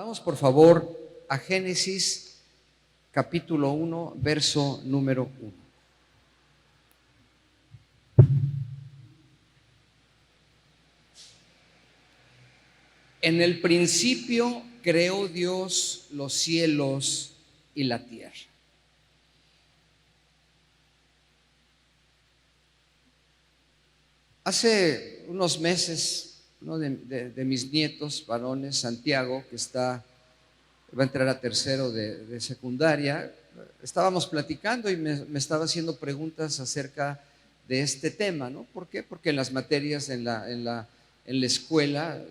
Vamos por favor a Génesis capítulo 1, verso número 1. En el principio creó Dios los cielos y la tierra. Hace unos meses, uno de mis nietos varones, Santiago, que va a entrar a tercero de secundaria, estábamos platicando y me estaba haciendo preguntas acerca de este tema, ¿no? ¿Por qué? Porque en las materias en la escuela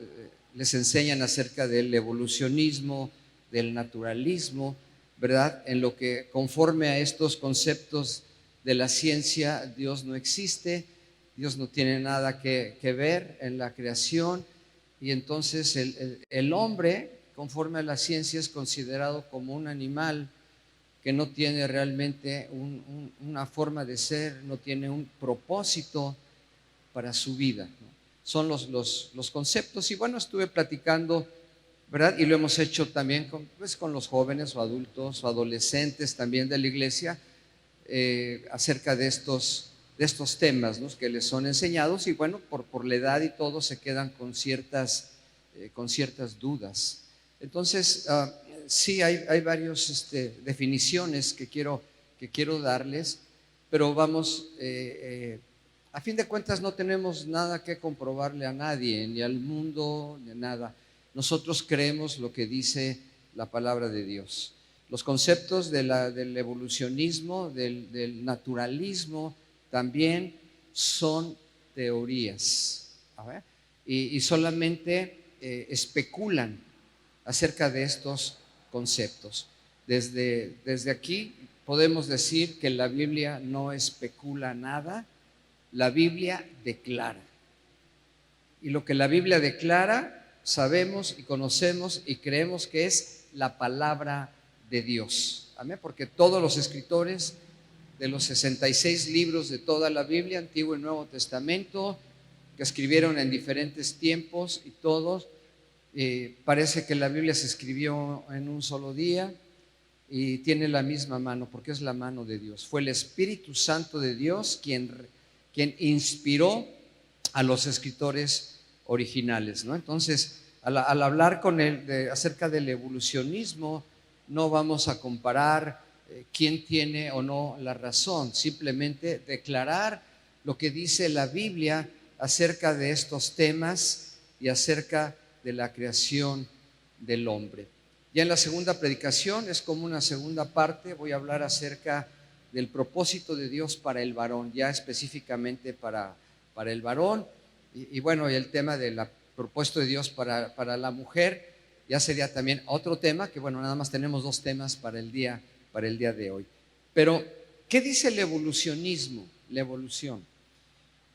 les enseñan acerca del evolucionismo, del naturalismo, ¿verdad? En lo que conforme a estos conceptos de la ciencia, Dios no existe, Dios no tiene nada que ver en la creación, y entonces el hombre, conforme a la ciencia, es considerado como un animal que no tiene realmente una forma de ser, no tiene un propósito para su vida, ¿no? Son los conceptos. Y bueno, estuve platicando, ¿verdad? Y lo hemos hecho también con los jóvenes o adultos o adolescentes también de la iglesia, acerca de estos temas, ¿no?, que les son enseñados, y bueno, por la edad y todo se quedan con ciertas dudas. Entonces, sí hay varias definiciones que quiero darles, pero vamos, a fin de cuentas no tenemos nada que comprobarle a nadie, ni al mundo, ni a nada. Nosotros creemos lo que dice la palabra de Dios. Los conceptos del evolucionismo, del naturalismo, también son teorías, y solamente especulan acerca de estos conceptos. Desde aquí podemos decir que la Biblia no especula nada, la Biblia declara. Y lo que la Biblia declara, sabemos y conocemos y creemos que es la palabra de Dios. Amén, porque todos los escritores de los 66 libros de toda la Biblia, Antiguo y Nuevo Testamento, que escribieron en diferentes tiempos, y todos, parece que la Biblia se escribió en un solo día y tiene la misma mano, porque es la mano de Dios. Fue el Espíritu Santo de Dios quien inspiró a los escritores originales, ¿no? Entonces, al hablar acerca del evolucionismo, no vamos a comparar quién tiene o no la razón, simplemente declarar lo que dice la Biblia acerca de estos temas y acerca de la creación del hombre. Ya en la segunda predicación, es como una segunda parte, voy a hablar acerca del propósito de Dios para el varón, ya específicamente para el varón, y bueno, y el tema del propósito de Dios para la mujer ya sería también otro tema, que bueno, nada más tenemos dos temas para el día de hoy. Pero, ¿qué dice el evolucionismo? La evolución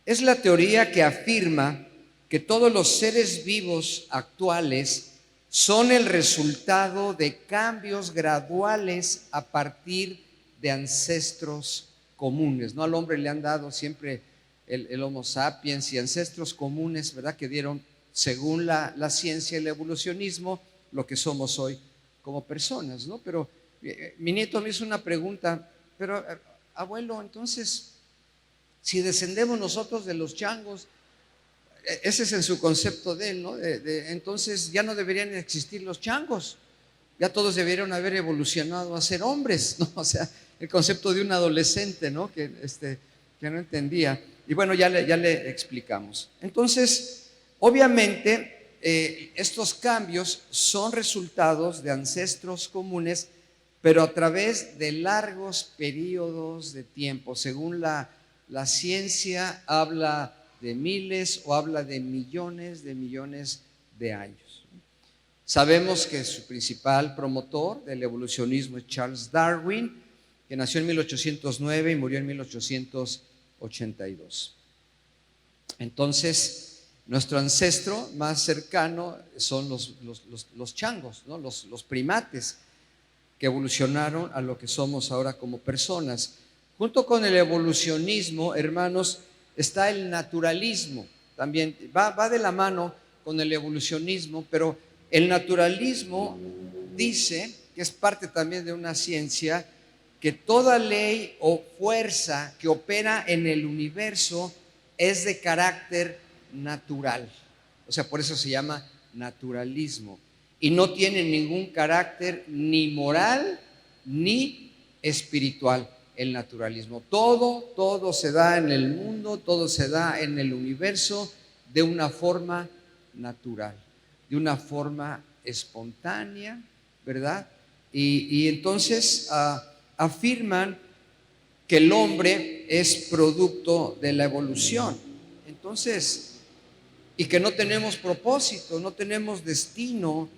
es la teoría que afirma que todos los seres vivos actuales son el resultado de cambios graduales a partir de ancestros comunes, ¿no? Al hombre le han dado siempre el Homo sapiens y ancestros comunes, ¿verdad?, que dieron, según la ciencia y el evolucionismo, lo que somos hoy como personas, ¿no? Pero mi nieto me hizo una pregunta, pero abuelo, entonces, si descendemos nosotros de los changos, ese es en su concepto de él, ¿no? Entonces ya no deberían existir los changos, ya todos deberían haber evolucionado a ser hombres, ¿no? O sea, el concepto de un adolescente, ¿no?, que no entendía. Y bueno, ya le explicamos. Entonces, obviamente, estos cambios son resultados de ancestros comunes, pero a través de largos periodos de tiempo. Según la ciencia, habla de miles o habla de millones de años. Sabemos que su principal promotor del evolucionismo es Charles Darwin, que nació en 1809 y murió en 1882. Entonces, nuestro ancestro más cercano son los changos, ¿no?, los primates, que evolucionaron a lo que somos ahora como personas. Junto con el evolucionismo, hermanos, está el naturalismo. También va de la mano con el evolucionismo, pero El naturalismo dice, que es parte también de una ciencia, que toda ley o fuerza que opera en el universo es de carácter natural. O sea, por eso se llama naturalismo. Y no tiene ningún carácter ni moral ni espiritual el naturalismo. Todo se da en el mundo, todo se da en el universo de una forma natural, de una forma espontánea, ¿verdad? Y entonces afirman que el hombre es producto de la evolución. Entonces, y que no tenemos propósito, no tenemos destino,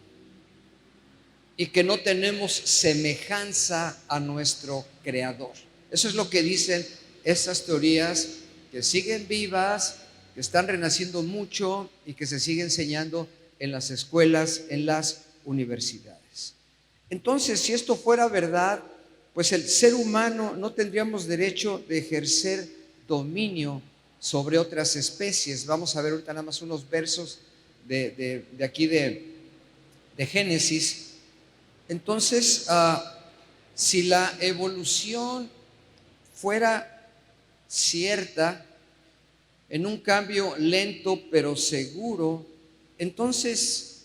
y que no tenemos semejanza a nuestro Creador. Eso es lo que dicen esas teorías que siguen vivas, que están renaciendo mucho y que se sigue enseñando en las escuelas, en las universidades. Entonces, si esto fuera verdad, pues el ser humano no tendríamos derecho de ejercer dominio sobre otras especies. Vamos a ver ahorita nada más unos versos de aquí de Génesis. Entonces, si la evolución fuera cierta, en un cambio lento pero seguro, entonces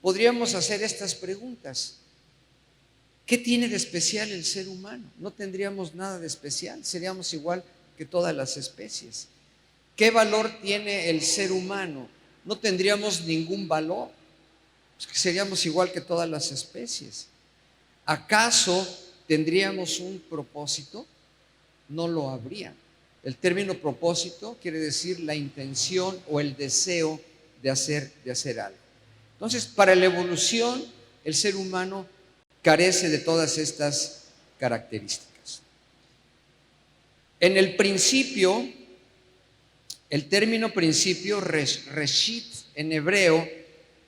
podríamos hacer estas preguntas. ¿Qué tiene de especial el ser humano? No tendríamos nada de especial, seríamos igual que todas las especies. ¿Qué valor tiene el ser humano? No tendríamos ningún valor, seríamos igual que todas las especies. ¿Acaso tendríamos un propósito? No lo habría. El término propósito quiere decir la intención o el deseo de hacer algo. Entonces, para la evolución, el ser humano carece de todas estas características. En el principio, el término principio, reshit, en hebreo,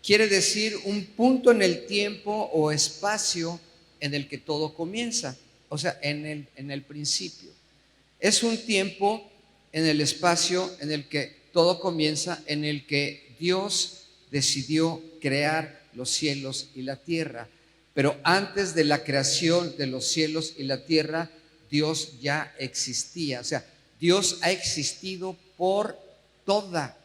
quiere decir un punto en el tiempo o espacio en el que todo comienza, o sea, en el principio. Es un tiempo en el espacio en el que todo comienza, en el que Dios decidió crear los cielos y la tierra. Pero antes de la creación de los cielos y la tierra, Dios ya existía. O sea, Dios ha existido por toda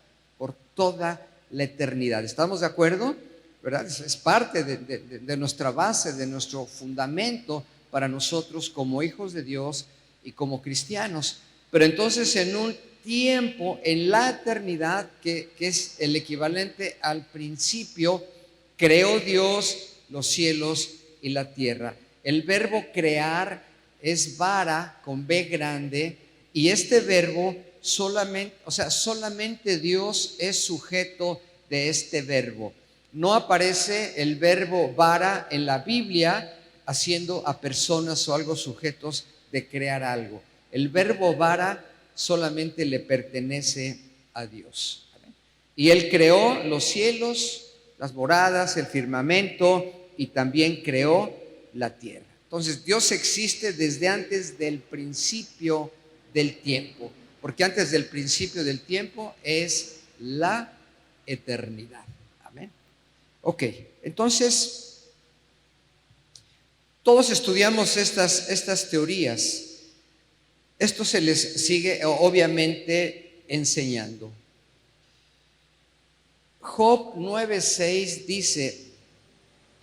la eternidad. ¿Estamos de acuerdo? ¿Verdad? Es parte de nuestra base, de nuestro fundamento para nosotros como hijos de Dios y como cristianos. Pero entonces en un tiempo, en la eternidad, que es el equivalente al principio, creó Dios los cielos y la tierra. El verbo crear es vara con B grande, y este verbo solamente Dios es sujeto de este verbo. No aparece el verbo vara en la Biblia haciendo a personas o algo sujetos de crear algo. El verbo vara solamente le pertenece a Dios. Y Él creó los cielos, las moradas, el firmamento, y también creó la tierra. Entonces Dios existe desde antes del principio del tiempo, porque antes del principio del tiempo es la eternidad. Amén. Ok, entonces todos estudiamos estas teorías. Esto se les sigue obviamente enseñando. Job 9:6 dice: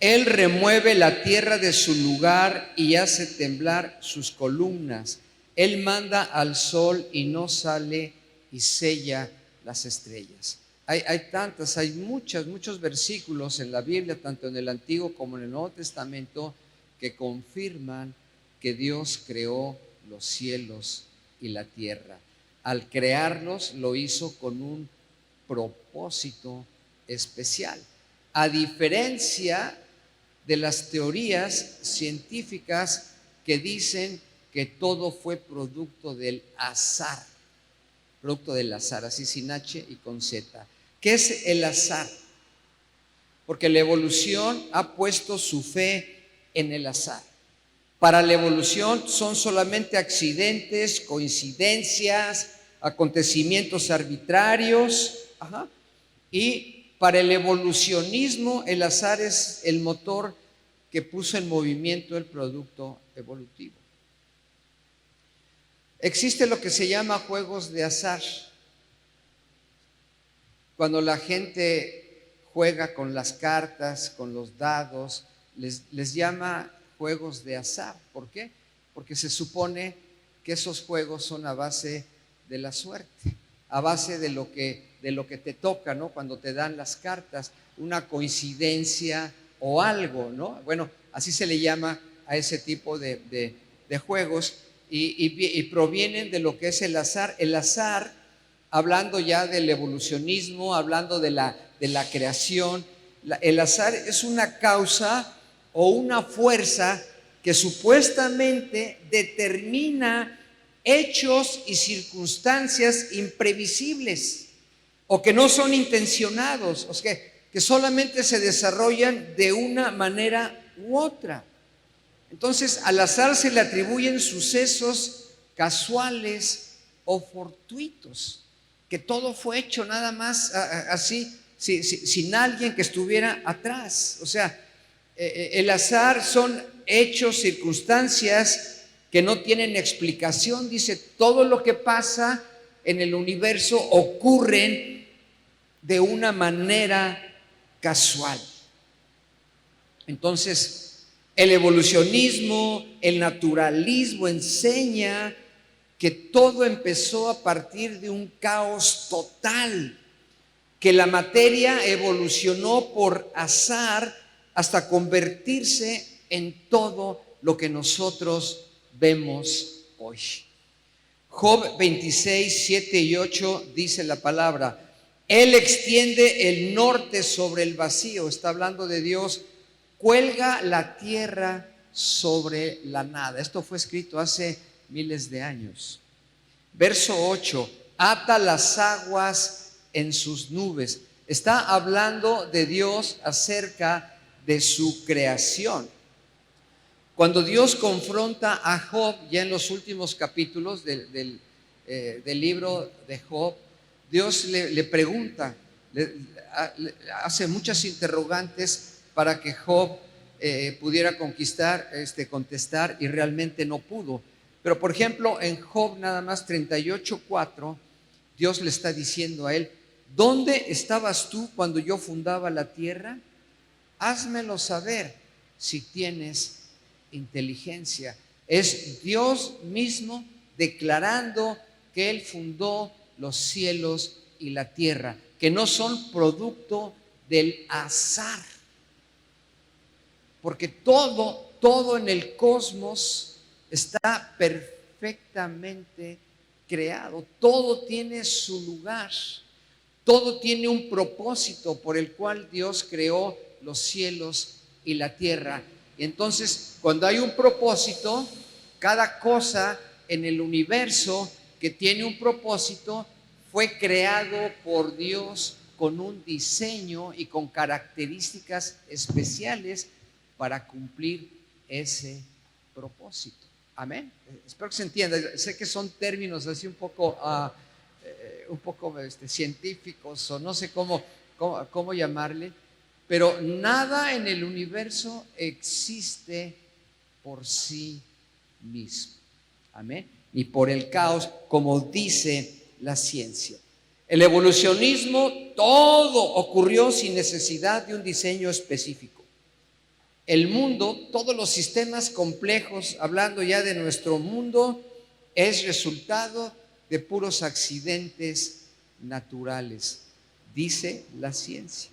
Él remueve la tierra de su lugar y hace temblar sus columnas. Él manda al sol y no sale, y sella las estrellas. Hay muchos versículos en la Biblia, tanto en el Antiguo como en el Nuevo Testamento, que confirman que Dios creó los cielos y la tierra. Al crearlos lo hizo con un propósito especial. A diferencia de las teorías científicas que dicen que todo fue producto del azar, así sin H y con Z. ¿Qué es el azar? Porque la evolución ha puesto su fe en el azar. Para la evolución son solamente accidentes, coincidencias, acontecimientos arbitrarios, y Para el evolucionismo, el azar es el motor que puso en movimiento el producto evolutivo. Existe lo que se llama juegos de azar. Cuando la gente juega con las cartas, con los dados, les llama juegos de azar. ¿Por qué? Porque se supone que esos juegos son a base de la suerte, a base de lo que te toca, ¿no? Cuando te dan las cartas, una coincidencia o algo, ¿no? Bueno, así se le llama a ese tipo de juegos y provienen de lo que es el azar. El azar, hablando ya del evolucionismo, hablando de la creación, el azar es una causa o una fuerza que supuestamente determina hechos y circunstancias imprevisibles o que no son intencionados, o sea, que solamente se desarrollan de una manera u otra. Entonces, al azar se le atribuyen sucesos casuales o fortuitos, que todo fue hecho nada más así, sin alguien que estuviera atrás. O sea, el azar son hechos, circunstancias que no tienen explicación. Dice, todo lo que pasa en el universo ocurren de una manera casual. Entonces, el evolucionismo, el naturalismo enseña que todo empezó a partir de un caos total, que la materia evolucionó por azar hasta convertirse en todo lo que nosotros vemos hoy. Job 26, 7 y 8 dice la palabra: Él extiende el norte sobre el vacío, está hablando de Dios, cuelga la tierra sobre la nada. Esto fue escrito hace miles de años. Verso 8, ata las aguas en sus nubes. Está hablando de Dios acerca de su creación. Cuando Dios confronta a Job, ya en los últimos capítulos del libro de Job, Dios le pregunta, le hace muchas interrogantes para que Job pudiera contestar, y realmente no pudo. Pero por ejemplo, en Job nada más 38:4, Dios le está diciendo a él: ¿dónde estabas tú cuando yo fundaba la tierra? Házmelo saber si tienes inteligencia. Es Dios mismo declarando que Él fundó los cielos y la tierra, que no son producto del azar, porque todo en el cosmos está perfectamente creado, todo tiene su lugar, todo tiene un propósito por el cual Dios creó los cielos y la tierra. Y entonces, cuando hay un propósito, cada cosa en el universo que tiene un propósito fue creado por Dios con un diseño y con características especiales para cumplir ese propósito. Amén. Espero que se entienda. Sé que son términos así un poco científicos, o no sé cómo llamarle, pero nada en el universo existe por sí mismo. Amén. Ni por el caos, como dice la ciencia. El evolucionismo, todo ocurrió sin necesidad de un diseño específico. El mundo, todos los sistemas complejos, hablando ya de nuestro mundo, es resultado de puros accidentes naturales, dice la ciencia.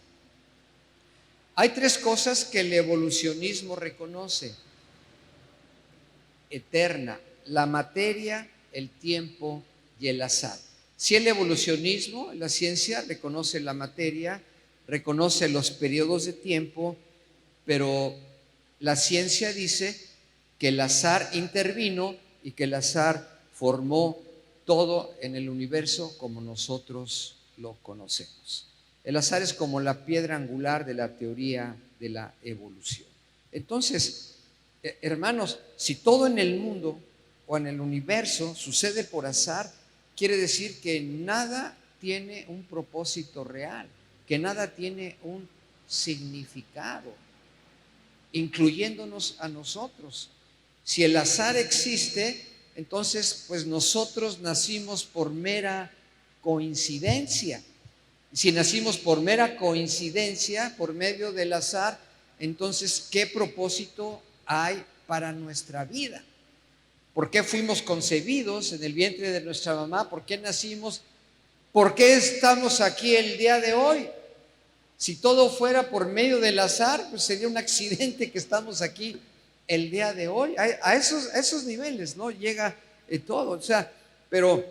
Hay tres cosas que el evolucionismo reconoce: eterna, la materia, el tiempo y el azar. Si el evolucionismo, la ciencia, reconoce la materia, reconoce los periodos de tiempo, pero la ciencia dice que el azar intervino y que el azar formó todo en el universo como nosotros lo conocemos. El azar es como la piedra angular de la teoría de la evolución. Entonces, hermanos, si todo en el mundo o en el universo sucede por azar, quiere decir que nada tiene un propósito real, que nada tiene un significado, incluyéndonos a nosotros. Si el azar existe, entonces pues nosotros nacimos por mera coincidencia. Si nacimos por mera coincidencia, por medio del azar, entonces ¿qué propósito hay para nuestra vida? ¿Por qué fuimos concebidos en el vientre de nuestra mamá? ¿Por qué nacimos? ¿Por qué estamos aquí el día de hoy? Si todo fuera por medio del azar, pues sería un accidente que estamos aquí el día de hoy. A esos niveles, ¿no? Llega todo. O sea, pero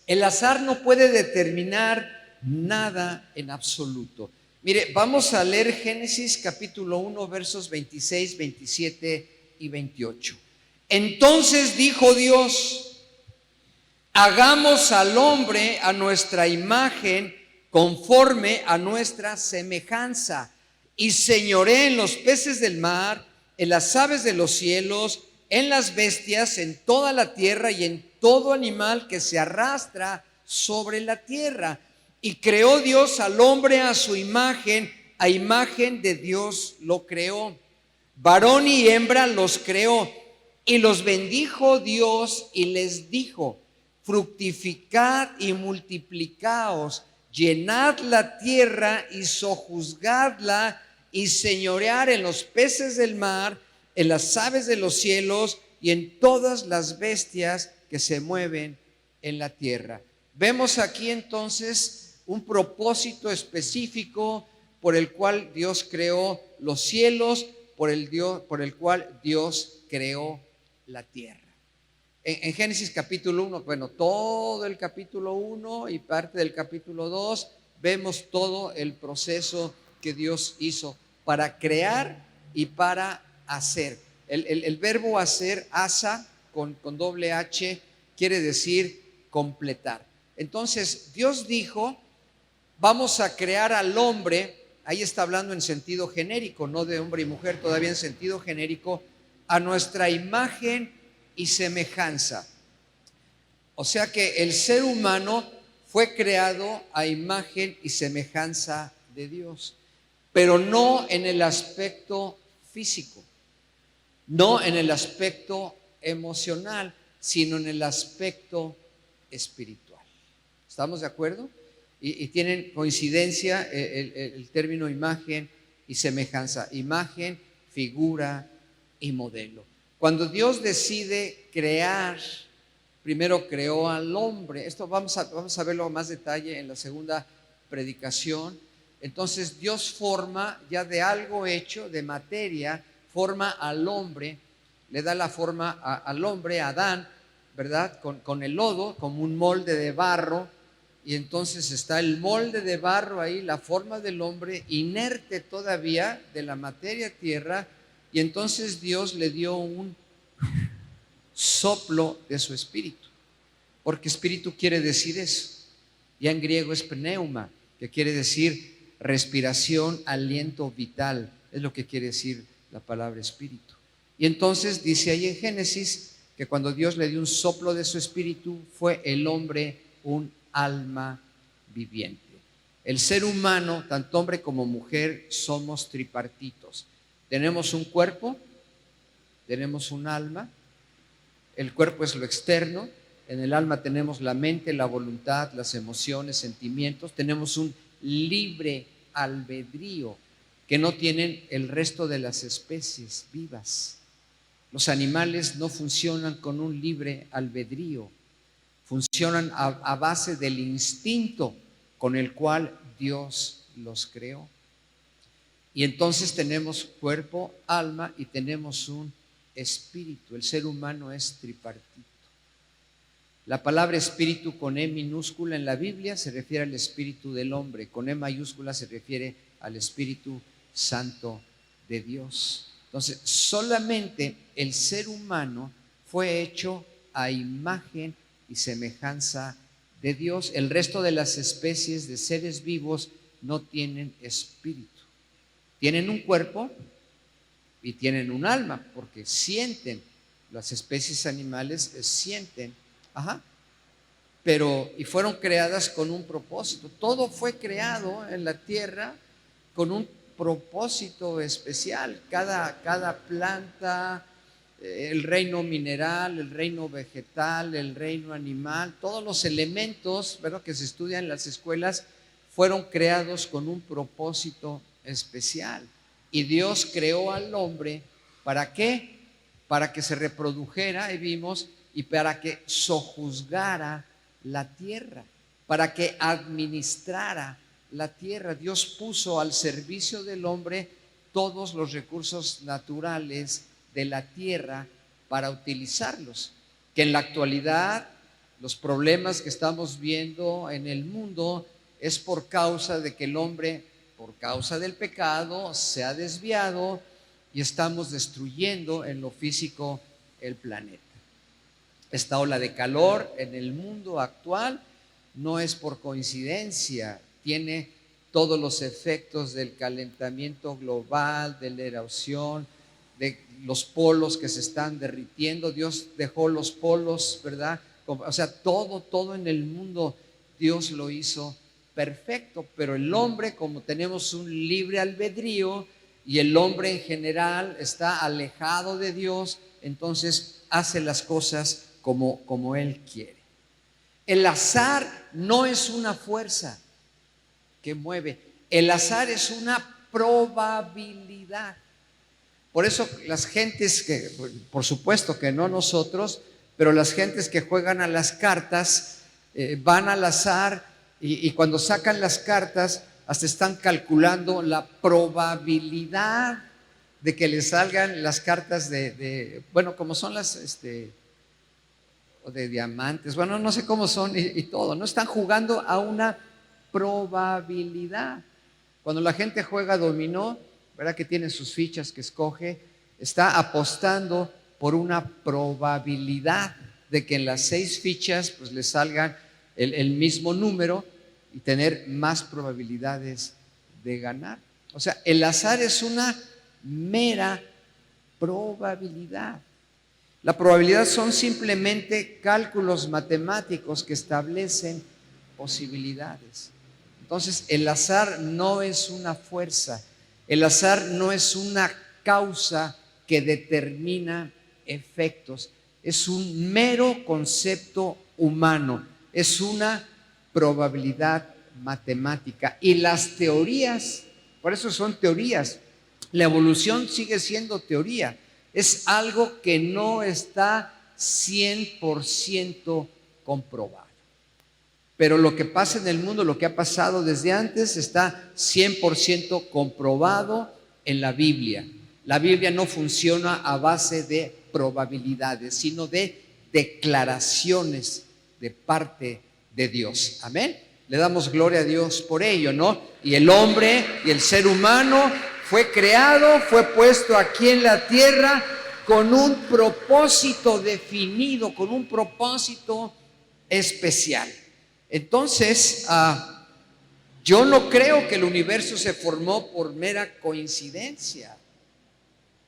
el azar no puede determinar nada en absoluto. Mire, vamos a leer Génesis capítulo 1, versos 26, 27 y 28. Entonces dijo Dios: hagamos al hombre a nuestra imagen, conforme a nuestra semejanza, y señoree en los peces del mar, en las aves de los cielos, en las bestias, en toda la tierra y en todo animal que se arrastra sobre la tierra. Y creó Dios al hombre a su imagen, a imagen de Dios lo creó. Varón y hembra los creó, y los bendijo Dios y les dijo: fructificad y multiplicaos, llenad la tierra y sojuzgadla, y señorear en los peces del mar, en las aves de los cielos y en todas las bestias que se mueven en la tierra. Vemos aquí entonces un propósito específico por el cual Dios creó los cielos, por el cual Dios creó la tierra. En Génesis capítulo 1, bueno, todo el capítulo 1 y parte del capítulo 2, vemos todo el proceso que Dios hizo para crear y para hacer. El verbo hacer, asa, con doble H, quiere decir completar. Entonces, Dios dijo: vamos a crear al hombre. Ahí está hablando en sentido genérico, no de hombre y mujer, todavía en sentido genérico, a nuestra imagen y semejanza. O sea que el ser humano fue creado a imagen y semejanza de Dios, pero no en el aspecto físico, no en el aspecto emocional, sino en el aspecto espiritual. ¿Estamos de acuerdo? Y tienen coincidencia el término imagen y semejanza. Imagen, figura y modelo. Cuando Dios decide crear, primero creó al hombre. Esto vamos a verlo a más detalle en la segunda predicación. Entonces Dios forma ya de algo hecho, de materia, forma al hombre, le da la forma al hombre, a Adán, ¿verdad? Con el lodo, como un molde de barro. Y entonces está el molde de barro ahí, la forma del hombre, inerte todavía de la materia tierra. Y entonces Dios le dio un soplo de su espíritu, porque espíritu quiere decir eso. Ya en griego es pneuma, que quiere decir respiración, aliento vital. Es lo que quiere decir la palabra espíritu. Y entonces dice ahí en Génesis que cuando Dios le dio un soplo de su espíritu, fue el hombre un alma viviente. El ser humano, tanto hombre como mujer, somos tripartitos. Tenemos un cuerpo, tenemos un alma. El cuerpo es lo externo. En el alma tenemos la mente, la voluntad, las emociones, sentimientos. Tenemos un libre albedrío que no tienen el resto de las especies vivas. Los animales no funcionan con un libre albedrío. Funcionan a base del instinto con el cual Dios los creó. Y entonces tenemos cuerpo, alma y tenemos un espíritu. El ser humano es tripartito. La palabra espíritu con E minúscula en la Biblia se refiere al espíritu del hombre, con E mayúscula se refiere al Espíritu Santo de Dios. Entonces, solamente el ser humano fue hecho a imagen y semejanza de Dios. El resto de las especies de seres vivos no tienen espíritu. Tienen un cuerpo y tienen un alma, porque sienten. Las especies animales sienten. Ajá. y fueron creadas con un propósito. Todo fue creado en la tierra con un propósito especial. Cada planta, el reino mineral, el reino vegetal, el reino animal, todos los elementos, ¿verdad?, que se estudian en las escuelas fueron creados con un propósito especial. Y Dios creó al hombre, ¿para qué? Para que se reprodujera, y vimos, y para que sojuzgara la tierra, para que administrara la tierra. Dios puso al servicio del hombre todos los recursos naturales de la tierra para utilizarlos. Que en la actualidad los problemas que estamos viendo en el mundo es por causa de que el hombre, por causa del pecado, se ha desviado y estamos destruyendo en lo físico el planeta. Esta ola de calor en el mundo actual no es por coincidencia, tiene todos los efectos del calentamiento global, de la erosión, de los polos que se están derritiendo. Dios dejó los polos, ¿verdad? O sea, todo en el mundo Dios lo hizo perfecto, pero el hombre, como tenemos un libre albedrío y el hombre en general está alejado de Dios, entonces hace las cosas como Él quiere. El azar no es una fuerza que mueve, el azar es una probabilidad. Por eso las gentes que, por supuesto que no nosotros, pero las gentes que juegan a las cartas van al azar y cuando sacan las cartas hasta están calculando la probabilidad de que les salgan las cartas bueno, como son las o de diamantes, bueno, no sé cómo son y todo, no están jugando a una probabilidad. Cuando la gente juega dominó, ¿verdad?, que tiene sus fichas que escoge, está apostando por una probabilidad de que en las 6 fichas pues le salgan el mismo número y tener más probabilidades de ganar. O sea, el azar es una mera probabilidad. La probabilidad son simplemente cálculos matemáticos que establecen posibilidades. Entonces, el azar no es una fuerza, el azar no es una causa que determina efectos, es un mero concepto humano, es una probabilidad matemática. Y las teorías, por eso son teorías, la evolución sigue siendo teoría, es algo que no está 100% comprobado. Pero lo que pasa en el mundo, lo que ha pasado desde antes, está 100% comprobado en la Biblia. La Biblia no funciona a base de probabilidades, sino de declaraciones de parte de Dios. Amén. Le damos gloria a Dios por ello, ¿no? Y el hombre y el ser humano fue creado, fue puesto aquí en la tierra con un propósito definido, con un propósito especial. Entonces, yo no creo que el universo se formó por mera coincidencia.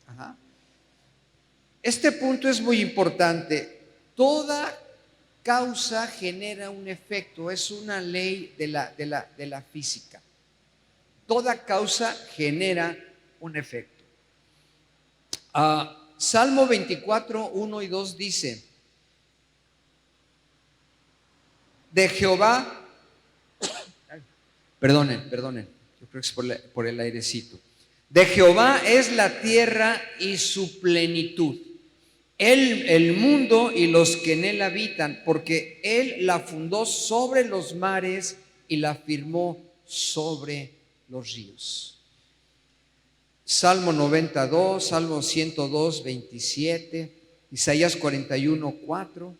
Ajá. Este punto es muy importante. Toda causa genera un efecto, es una ley de la física. Toda causa genera un efecto. Salmo 24, 1 y 2 dice: de Jehová, perdonen, yo creo que es por el airecito. De Jehová es la tierra y su plenitud, el mundo y los que en él habitan, porque él la fundó sobre los mares y la firmó sobre los ríos. Salmo 92, Salmo 102, 27, Isaías 41, 4.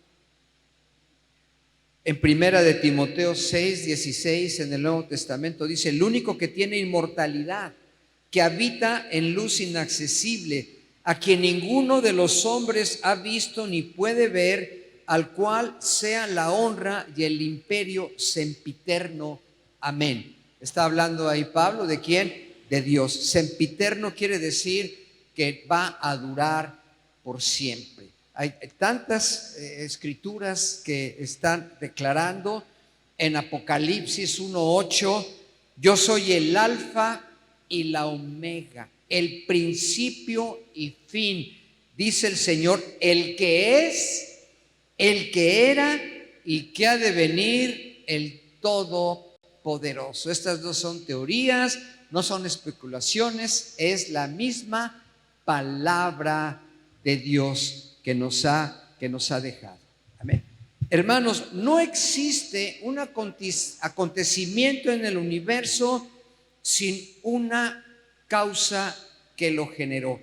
En primera de Timoteo 6, 16, en el Nuevo Testamento dice: el único que tiene inmortalidad, que habita en luz inaccesible, a quien ninguno de los hombres ha visto ni puede ver, al cual sea la honra y el imperio sempiterno. Amén. Está hablando ahí Pablo, ¿de quién? De Dios. Sempiterno quiere decir que va a durar por siempre. Hay tantas escrituras que están declarando en Apocalipsis 1:8, yo soy el alfa y la omega, el principio y fin, dice el Señor, el que es, el que era y que ha de venir, el Todopoderoso. Estas no son teorías, no son especulaciones, es la misma palabra de Dios que nos ha dejado. Amén. Hermanos, no existe un acontecimiento en el universo sin una causa que lo generó.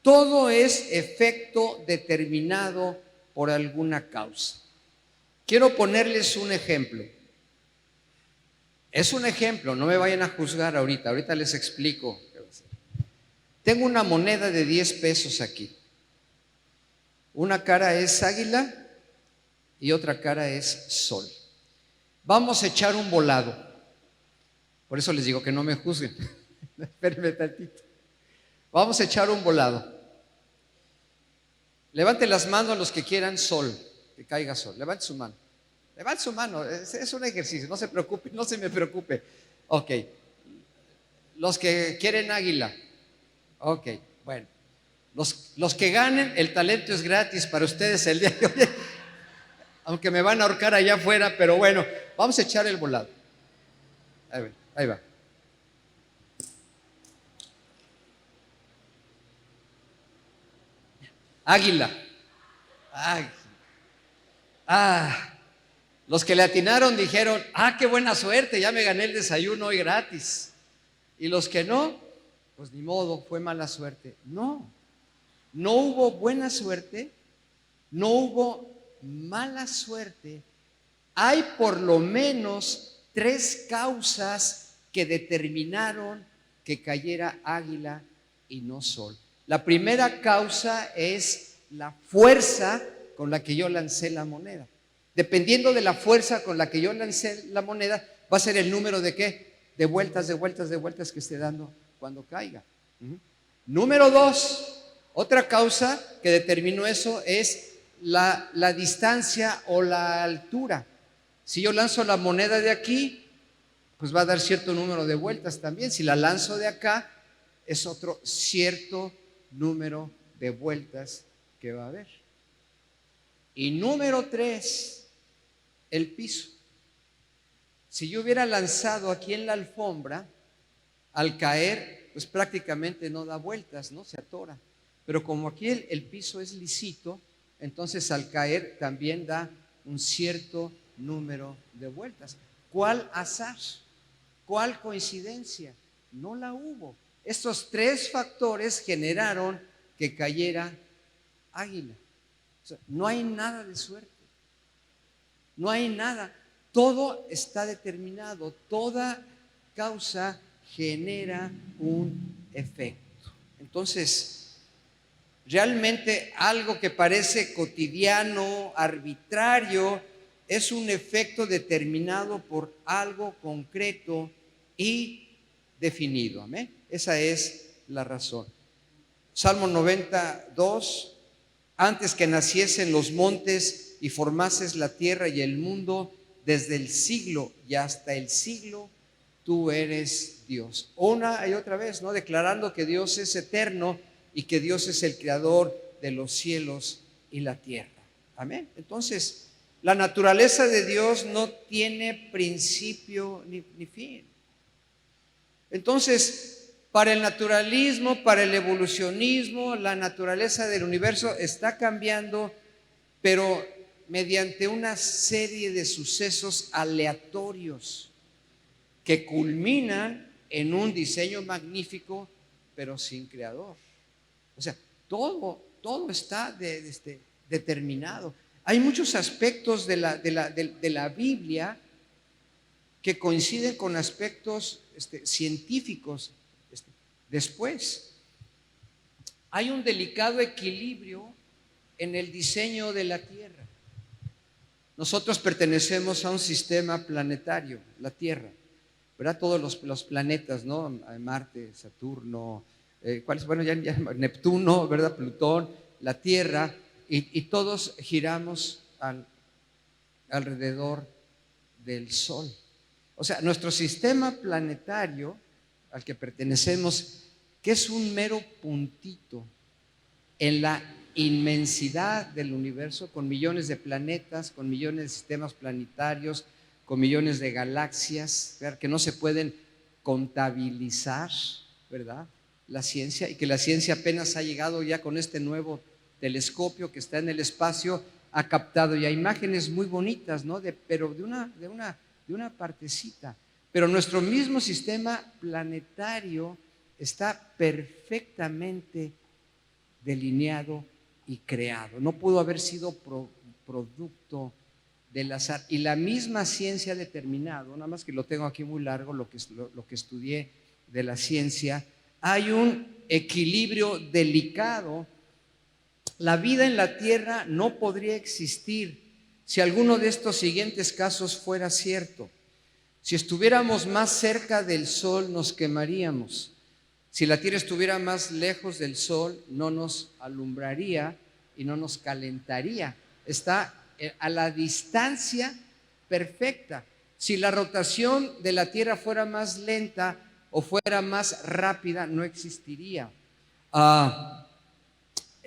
Todo es efecto determinado por alguna causa. Quiero ponerles un ejemplo. Es un ejemplo, no me vayan a juzgar ahorita les explico qué va a hacer. Tengo una moneda de 10 pesos aquí. Una cara es águila y otra cara es sol. Vamos a echar un volado. Por eso les digo que no me juzguen. Espérenme tantito. Vamos a echar un volado. Levanten las manos los que quieran sol, que caiga sol. Levante su mano. Levante su mano. Es un ejercicio. No se preocupe, no se me preocupe. Ok. Los que quieren águila. Ok. Bueno. Los que ganen, el talento es gratis para ustedes el día de hoy. Aunque me van a ahorcar allá afuera, pero bueno, vamos a echar el volado. Ahí va. Águila. Los que le atinaron dijeron, qué buena suerte, ya me gané el desayuno hoy gratis. Y los que no, pues ni modo, fue mala suerte. No hubo buena suerte, no hubo mala suerte. Hay por lo menos 3 causas que determinaron que cayera águila y no sol. La primera causa es la fuerza con la que yo lancé la moneda. Dependiendo de la fuerza con la que yo lancé la moneda, va a ser el número de ¿qué? De vueltas que esté dando cuando caiga. Número 2, otra causa que determinó eso es la distancia o la altura. Si yo lanzo la moneda de aquí, pues va a dar cierto número de vueltas también. Si la lanzo de acá, es otro cierto número de vueltas que va a haber. Y número 3, el piso. Si yo hubiera lanzado aquí en la alfombra, al caer, pues prácticamente no da vueltas, ¿no? Se atora. Pero como aquí el piso es lisito, entonces al caer también da un cierto número de vueltas. ¿Cuál azar? ¿Cuál coincidencia? No la hubo. Estos 3 factores generaron que cayera águila. O sea, no hay nada de suerte. No hay nada. Todo está determinado. Toda causa genera un efecto. Entonces, realmente algo que parece cotidiano, arbitrario, es un efecto determinado por algo concreto y definido. Amén. Esa es la razón. Salmo 92, antes que naciesen los montes y formases la tierra y el mundo, desde el siglo y hasta el siglo, tú eres Dios. Una y otra vez, ¿no? Declarando que Dios es eterno y que Dios es el creador de los cielos y la tierra. Amén. Entonces, la naturaleza de Dios no tiene principio ni fin. Entonces, para el naturalismo, para el evolucionismo, la naturaleza del universo está cambiando, pero mediante una serie de sucesos aleatorios que culminan en un diseño magnífico, pero sin creador. O sea, todo está determinado. Hay muchos aspectos de la Biblia que coinciden con aspectos científicos. Después, hay un delicado equilibrio en el diseño de la Tierra. Nosotros pertenecemos a un sistema planetario, la Tierra, ¿verdad? Todos los planetas, ¿no? Marte, Saturno, ¿cuáles? Bueno, ya Neptuno, ¿verdad? Plutón, la Tierra. y todos giramos alrededor del Sol. O sea, nuestro sistema planetario al que pertenecemos, que es un mero puntito en la inmensidad del universo, con millones de planetas, con millones de sistemas planetarios, con millones de galaxias, ¿verdad?, que no se pueden contabilizar, ¿verdad?, la ciencia, y que la ciencia apenas ha llegado ya con este nuevo telescopio que está en el espacio, ha captado ya imágenes muy bonitas, ¿no? Pero de una partecita. Pero nuestro mismo sistema planetario está perfectamente delineado y creado. No pudo haber sido producto del azar. Y la misma ciencia ha determinado, nada más que lo tengo aquí muy largo, lo que estudié de la ciencia, hay un equilibrio delicado. La vida en la Tierra no podría existir si alguno de estos siguientes casos fuera cierto. Si estuviéramos más cerca del Sol, nos quemaríamos. Si la Tierra estuviera más lejos del Sol, no nos alumbraría y no nos calentaría. Está a la distancia perfecta. Si la rotación de la Tierra fuera más lenta o fuera más rápida, no existiría.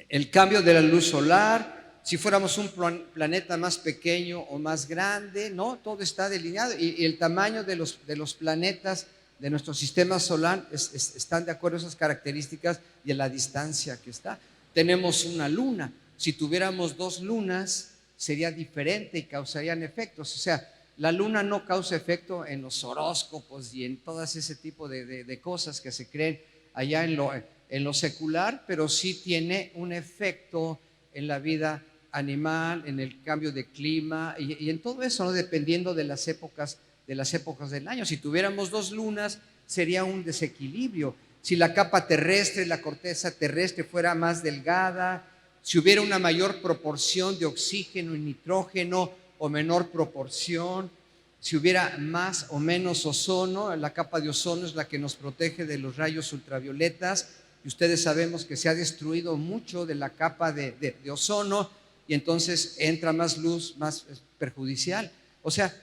El cambio de la luz solar, si fuéramos un planeta más pequeño o más grande, ¿no? Todo está delineado, y el tamaño de los planetas de nuestro sistema solar están de acuerdo a esas características y a la distancia que está. Tenemos una luna. Si tuviéramos dos lunas, sería diferente y causarían efectos. O sea, la luna no causa efecto en los horóscopos y en todas ese tipo de cosas que se creen allá en lo secular, pero sí tiene un efecto en la vida animal, en el cambio de clima y en todo eso, ¿no?, dependiendo de las épocas del año. Si tuviéramos dos lunas, sería un desequilibrio. Si la capa terrestre, la corteza terrestre fuera más delgada, si hubiera una mayor proporción de oxígeno y nitrógeno o menor proporción, si hubiera más o menos ozono, la capa de ozono es la que nos protege de los rayos ultravioletas, y ustedes sabemos que se ha destruido mucho de la capa de ozono, y entonces entra más luz, más perjudicial. O sea,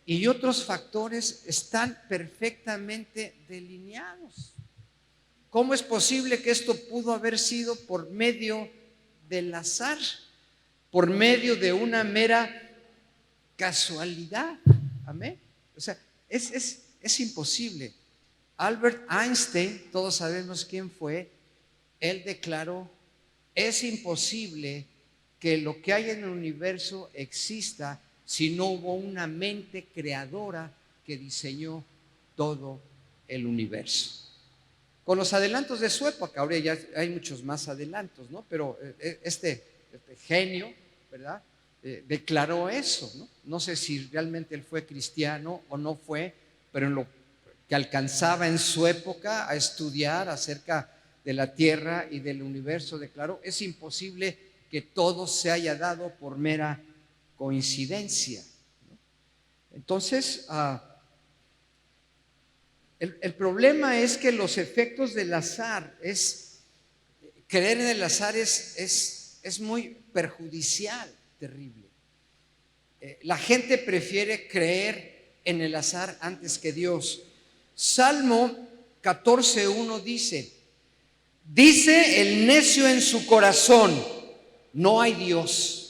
y otros factores están perfectamente delineados. ¿Cómo es posible que esto pudo haber sido por medio del azar, por medio de una mera casualidad? Amén. O sea, es imposible. Albert Einstein, todos sabemos quién fue, él declaró: es imposible que lo que hay en el universo exista si no hubo una mente creadora que diseñó todo el universo. Con los adelantos de su época, ahora ya hay muchos más adelantos, ¿no? Pero este genio, ¿verdad?, declaró eso, ¿no? No sé si realmente él fue cristiano o no fue, pero en lo que alcanzaba en su época a estudiar acerca de la Tierra y del universo, declaró: es imposible que todo se haya dado por mera coincidencia, ¿no? Entonces, el problema es que los efectos del azar, creer en el azar es muy perjudicial, terrible. La gente prefiere creer en el azar antes que Dios. Salmo 14:1 dice el necio en su corazón: no hay Dios.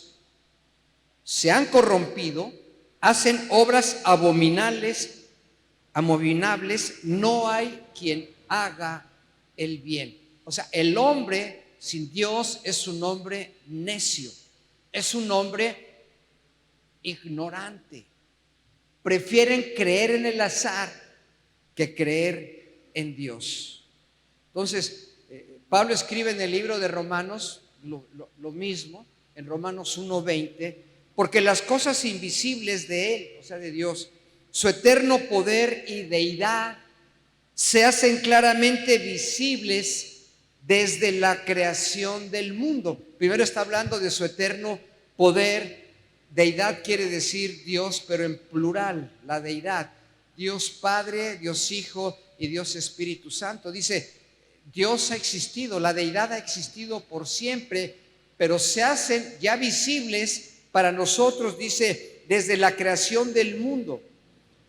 Se han corrompido, hacen obras abominables, no hay quien haga el bien. O sea, el hombre sin Dios es un hombre necio, es un hombre ignorante. Prefieren creer en el azar que creer en Dios. Entonces, Pablo escribe en el libro de Romanos lo mismo, en Romanos 1:20, porque las cosas invisibles de Él, o sea, de Dios, su eterno poder y deidad, se hacen claramente visibles desde la creación del mundo. Primero está hablando de su eterno poder. Deidad quiere decir Dios, pero en plural, la deidad. Dios Padre, Dios Hijo y Dios Espíritu Santo. Dice, Dios ha existido, la deidad ha existido por siempre, pero se hacen ya visibles para nosotros, dice, desde la creación del mundo,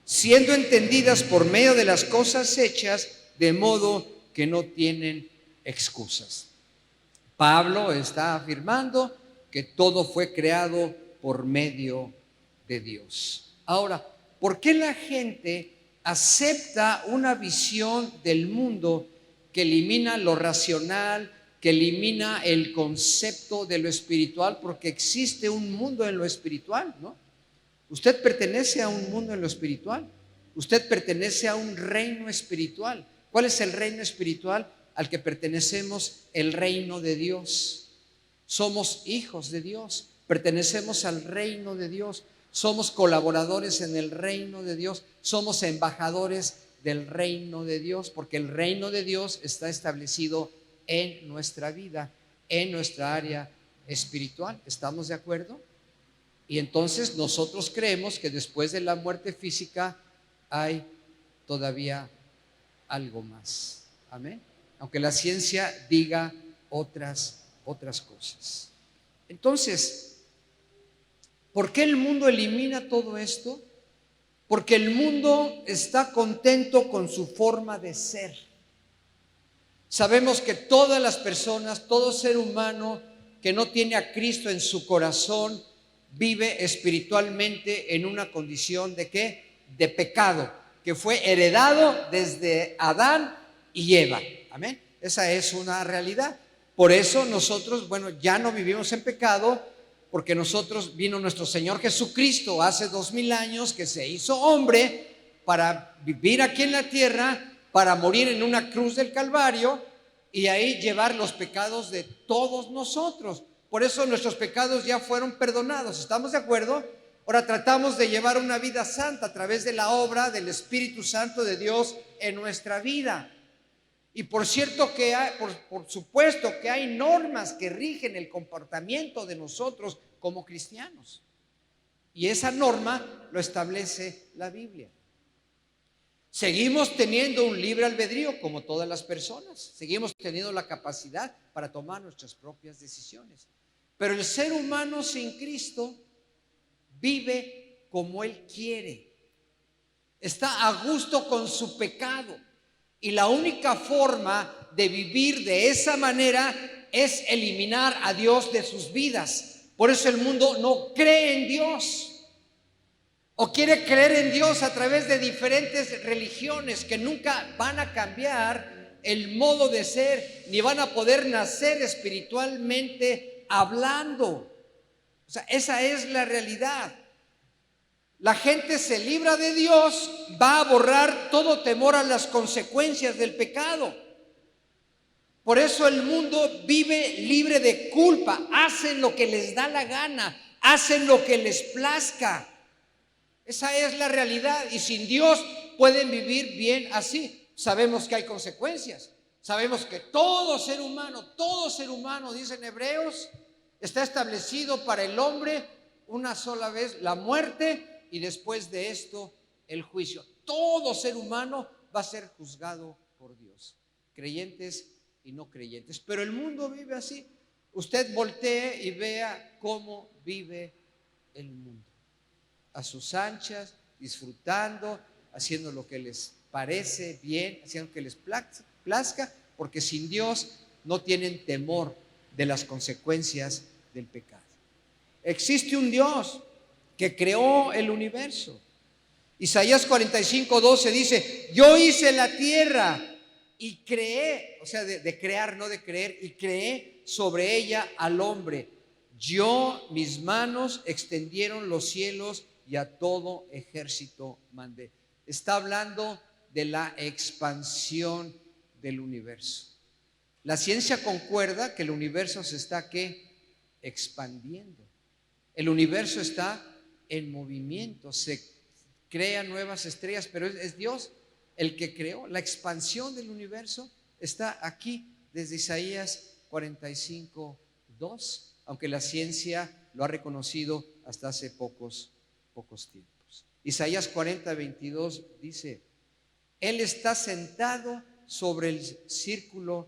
siendo entendidas por medio de las cosas hechas, de modo que no tienen excusas. Pablo está afirmando que todo fue creado por medio de Dios. Ahora, ¿por qué la gente acepta una visión del mundo que elimina lo racional, que elimina el concepto de lo espiritual? Porque existe un mundo en lo espiritual, ¿no? Usted pertenece a un mundo en lo espiritual. Usted pertenece a un reino espiritual. ¿Cuál es el reino espiritual al que pertenecemos? El reino de Dios. Somos hijos de Dios, pertenecemos al reino de Dios, somos colaboradores en el reino de Dios, somos embajadores del reino de Dios, porque el reino de Dios está establecido en nuestra vida, en nuestra área espiritual. ¿Estamos de acuerdo? Y entonces nosotros creemos que después de la muerte física hay todavía algo más. Amén. Aunque la ciencia diga otras cosas. Entonces, ¿por qué el mundo elimina todo esto? Porque el mundo está contento con su forma de ser. Sabemos que todas las personas, todo ser humano que no tiene a Cristo en su corazón, vive espiritualmente en una condición ¿de qué? De pecado, que fue heredado desde Adán y Eva. Amén. Esa es una realidad. Por eso nosotros, ya no vivimos en pecado, porque nosotros vino nuestro Señor Jesucristo hace 2000 años, que se hizo hombre para vivir aquí en la tierra, para morir en una cruz del Calvario y ahí llevar los pecados de todos nosotros. Por eso nuestros pecados ya fueron perdonados. ¿Estamos de acuerdo? Ahora tratamos de llevar una vida santa a través de la obra del Espíritu Santo de Dios en nuestra vida. Y por cierto que hay, por supuesto que hay normas que rigen el comportamiento de nosotros como cristianos. Y esa norma lo establece la Biblia. Seguimos teniendo un libre albedrío como todas las personas. Seguimos teniendo la capacidad para tomar nuestras propias decisiones. Pero el ser humano sin Cristo vive como él quiere. Está a gusto con su pecado. Y la única forma de vivir de esa manera es eliminar a Dios de sus vidas. Por eso el mundo no cree en Dios, o quiere creer en Dios a través de diferentes religiones que nunca van a cambiar el modo de ser, ni van a poder nacer espiritualmente hablando. O sea, esa es la realidad. La gente se libra de Dios, va a borrar todo temor a las consecuencias del pecado. Por eso el mundo vive libre de culpa, hacen lo que les da la gana, hacen lo que les plazca. Esa es la realidad, y sin Dios pueden vivir bien así. Sabemos que hay consecuencias, sabemos que todo ser humano, dicen Hebreos, está establecido para el hombre una sola vez, la muerte, y después de esto el juicio. Todo ser humano va a ser juzgado por Dios, creyentes y no creyentes. Pero el mundo vive así. Usted voltee y vea cómo vive el mundo, a sus anchas, disfrutando, haciendo lo que les parece bien, haciendo lo que les plazca, porque sin Dios no tienen temor de las consecuencias del pecado. Existe un Dios que creó el universo. Isaías 45:12 dice: yo hice la tierra y creé, o sea, de crear, no de creer, y creé sobre ella al hombre. Mis manos extendieron los cielos y a todo ejército mandé. Está hablando de la expansión del universo. La ciencia concuerda que el universo se está expandiendo. El universo está en movimiento, se crean nuevas estrellas, pero es Dios el que creó. La expansión del universo está aquí desde Isaías 45:2, aunque la ciencia lo ha reconocido hasta hace pocos tiempos. Isaías 40:22 dice: Él está sentado sobre el círculo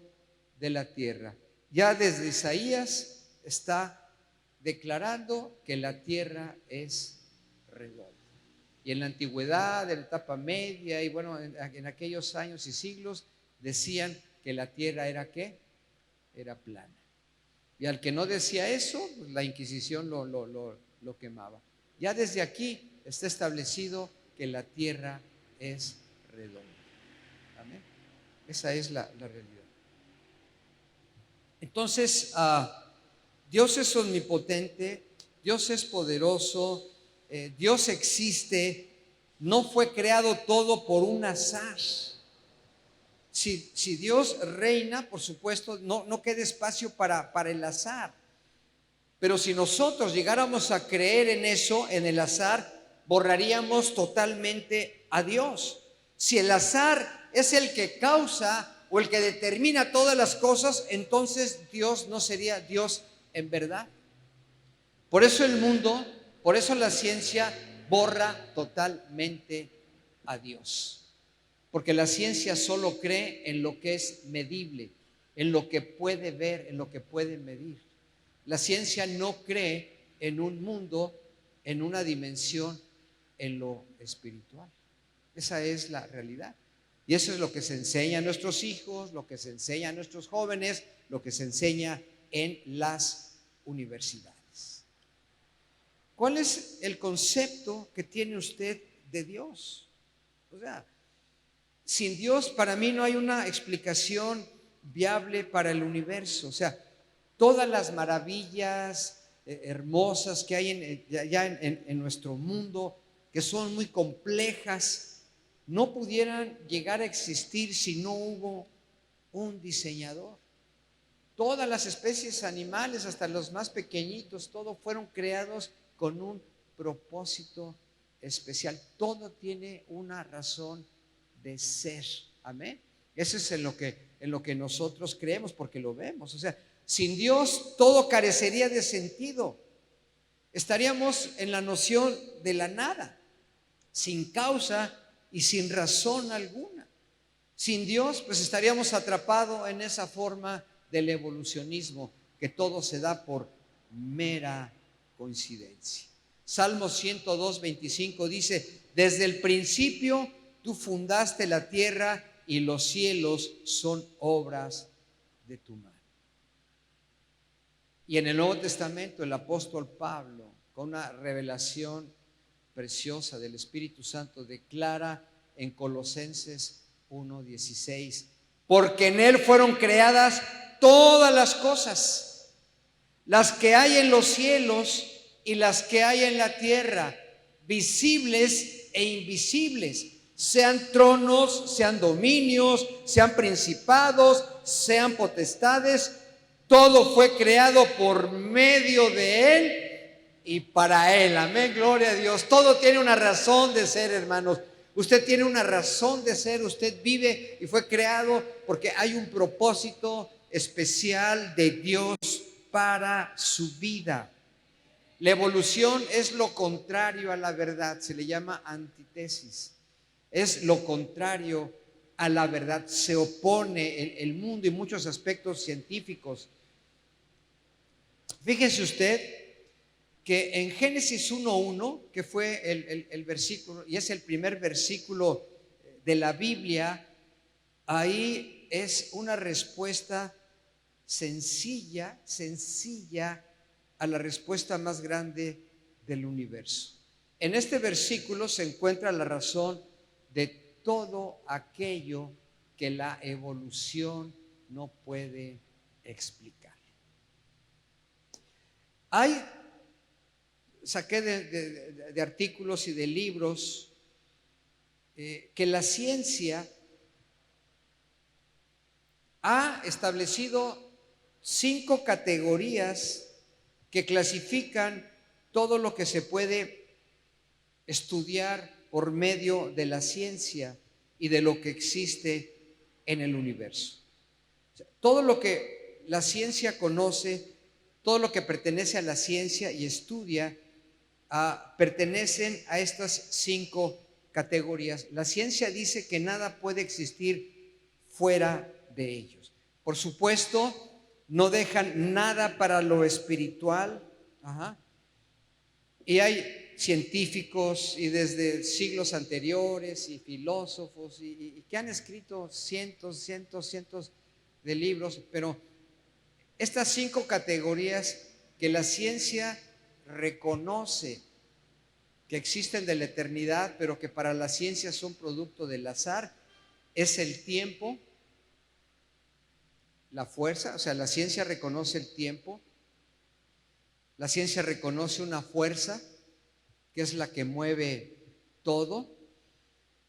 de la tierra. Ya desde Isaías está declarando que la tierra es redonda. Y en la antigüedad, en la etapa media, y bueno, en aquellos años y siglos, decían que la tierra era ¿qué? Era plana. Y al que no decía eso, pues la Inquisición lo quemaba. Ya desde aquí está establecido que la tierra es redonda. Amén. Esa es la realidad. Entonces, Dios es omnipotente, Dios es poderoso, Dios existe, no fue creado todo por un azar. Si Dios reina, por supuesto, no queda espacio para el azar. Pero si nosotros llegáramos a creer en eso, en el azar, borraríamos totalmente a Dios. Si el azar es el que causa o el que determina todas las cosas, entonces Dios no sería Dios en verdad. Por eso el mundo, por eso la ciencia borra totalmente a Dios. Porque la ciencia solo cree en lo que es medible, en lo que puede ver, en lo que puede medir. La ciencia no cree en un mundo, en una dimensión, en lo espiritual. Esa es la realidad. Y eso es lo que se enseña a nuestros hijos, lo que se enseña a nuestros jóvenes, lo que se enseña en las universidades. ¿Cuál es el concepto que tiene usted de Dios? O sea, sin Dios para mí no hay una explicación viable para el universo. O sea, todas las maravillas hermosas que hay en nuestro mundo, que son muy complejas, no pudieran llegar a existir si no hubo un diseñador. Todas las especies animales, hasta los más pequeñitos, todos fueron creados con un propósito especial. Todo tiene una razón de ser. Amén. Eso es en lo que nosotros creemos, porque lo vemos. O sea, sin Dios todo carecería de sentido. Estaríamos en la noción de la nada, sin causa y sin razón alguna. Sin Dios, pues estaríamos atrapados en esa forma del evolucionismo, que todo se da por mera coincidencia. Salmo 102:25 dice: desde el principio tú fundaste la tierra y los cielos son obras de tu mano. Y en el Nuevo Testamento el apóstol Pablo, con una revelación preciosa del Espíritu Santo, declara en Colosenses 1:16: porque en él fueron creadas todas las cosas, las que hay en los cielos y las que hay en la tierra, visibles e invisibles, sean tronos, sean dominios, sean principados, sean potestades. Todo fue creado por medio de él y para él. Amén, gloria a Dios. Todo tiene una razón de ser, hermanos. Usted tiene una razón de ser. Usted vive y fue creado porque hay un propósito especial de Dios para su vida. La evolución es lo contrario a la verdad. Se le llama antítesis. Es lo contrario a la verdad. Se opone el mundo y muchos aspectos científicos. Fíjese usted que en Génesis 1:1, que fue el versículo, y es el primer versículo de la Biblia, ahí es una respuesta sencilla a la respuesta más grande del universo. En este versículo se encuentra la razón de todo aquello que la evolución no puede explicar. Saqué de artículos y de libros que la ciencia ha establecido 5 categorías que clasifican todo lo que se puede estudiar por medio de la ciencia y de lo que existe en el universo. O sea, todo lo que la ciencia conoce, todo lo que pertenece a la ciencia y estudia, pertenecen a estas 5 categorías. La ciencia dice que nada puede existir fuera de ellos. Por supuesto, no dejan nada para lo espiritual. Ajá. Y hay científicos y desde siglos anteriores y filósofos y que han escrito cientos de libros, pero estas 5 categorías que la ciencia reconoce que existen de la eternidad, pero que para la ciencia son producto del azar, es el tiempo, la fuerza, o sea, la ciencia reconoce el tiempo, la ciencia reconoce una fuerza que es la que mueve todo,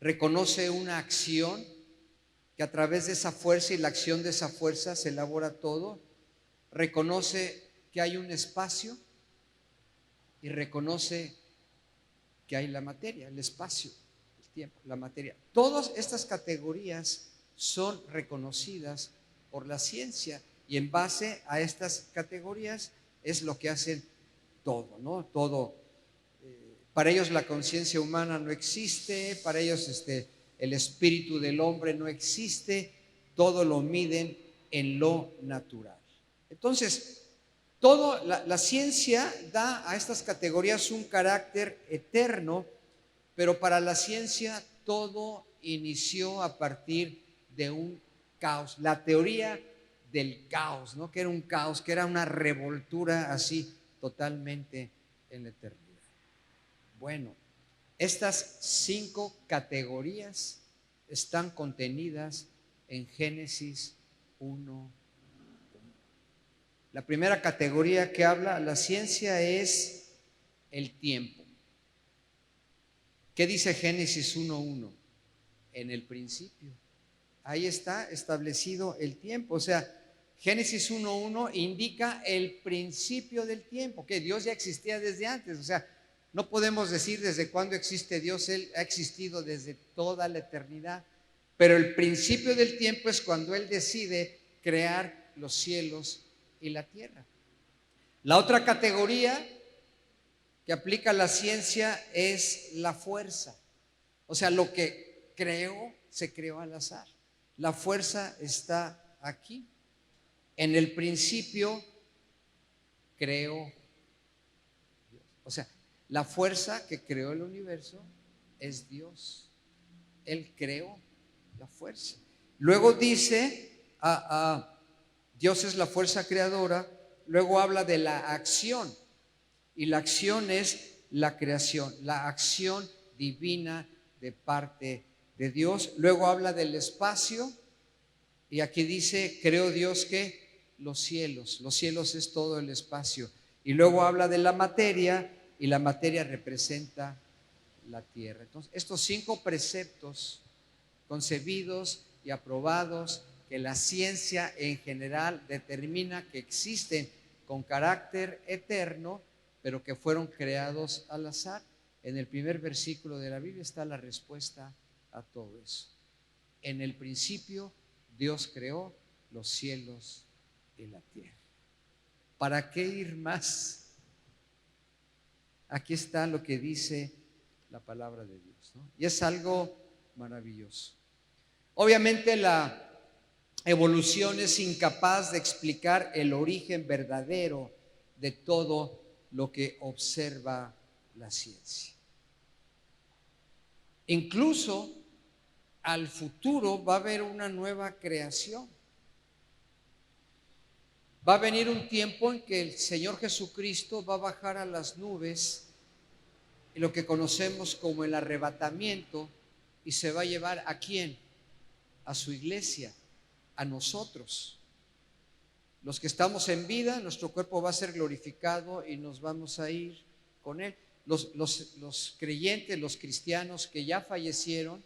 reconoce una acción que a través de esa fuerza y la acción de esa fuerza se elabora todo, reconoce que hay un espacio y reconoce que hay la materia, el espacio, el tiempo, la materia. Todas estas categorías son reconocidas por la ciencia y en base a estas categorías es lo que hacen todo, ¿no? Todo. Para ellos la conciencia humana no existe, para ellos el espíritu del hombre no existe, todo lo miden en lo natural. Entonces, la ciencia da a estas categorías un carácter eterno, pero para la ciencia todo inició a partir de un caos, la teoría del caos, ¿no? Que era un caos, que era una revoltura así totalmente en la eternidad. Bueno, estas 5 categorías están contenidas en Génesis 1. La primera categoría que habla la ciencia es el tiempo. ¿Qué dice Génesis 1:1? En el principio. Ahí está establecido el tiempo. O sea, Génesis 1:1 indica el principio del tiempo, que Dios ya existía desde antes. O sea, no podemos decir desde cuándo existe Dios, Él ha existido desde toda la eternidad. Pero el principio del tiempo es cuando Él decide crear los cielos y la tierra. La otra categoría que aplica la ciencia es la fuerza. O sea, lo que creó, se creó al azar. La fuerza está aquí. En el principio creó Dios. O sea, la fuerza que creó el universo es Dios. Él creó la fuerza. Luego dice, Dios es la fuerza creadora. Luego habla de la acción. Y la acción es la creación, la acción divina de parte de Dios. Luego habla del espacio. Y aquí dice, creó Dios que los cielos es todo el espacio. Y luego habla de la materia, y la materia representa la tierra. Entonces, estos 5 preceptos concebidos y aprobados que la ciencia en general determina que existen con carácter eterno, pero que fueron creados al azar. En el primer versículo de la Biblia está la respuesta a todo eso. En el principio Dios creó los cielos y la tierra. ¿Para qué ir más? Aquí está lo que dice la palabra de Dios, ¿no? Y es algo maravilloso. Obviamente la evolución es incapaz de explicar el origen verdadero de todo lo que observa la ciencia. Incluso al futuro va a haber una nueva creación. Va a venir un tiempo en que el Señor Jesucristo va a bajar a las nubes, y lo que conocemos como el arrebatamiento, y se va a llevar ¿a quién? A su iglesia, a nosotros. Los que estamos en vida, nuestro cuerpo va a ser glorificado y nos vamos a ir con Él. Los creyentes, los cristianos que ya fallecieron,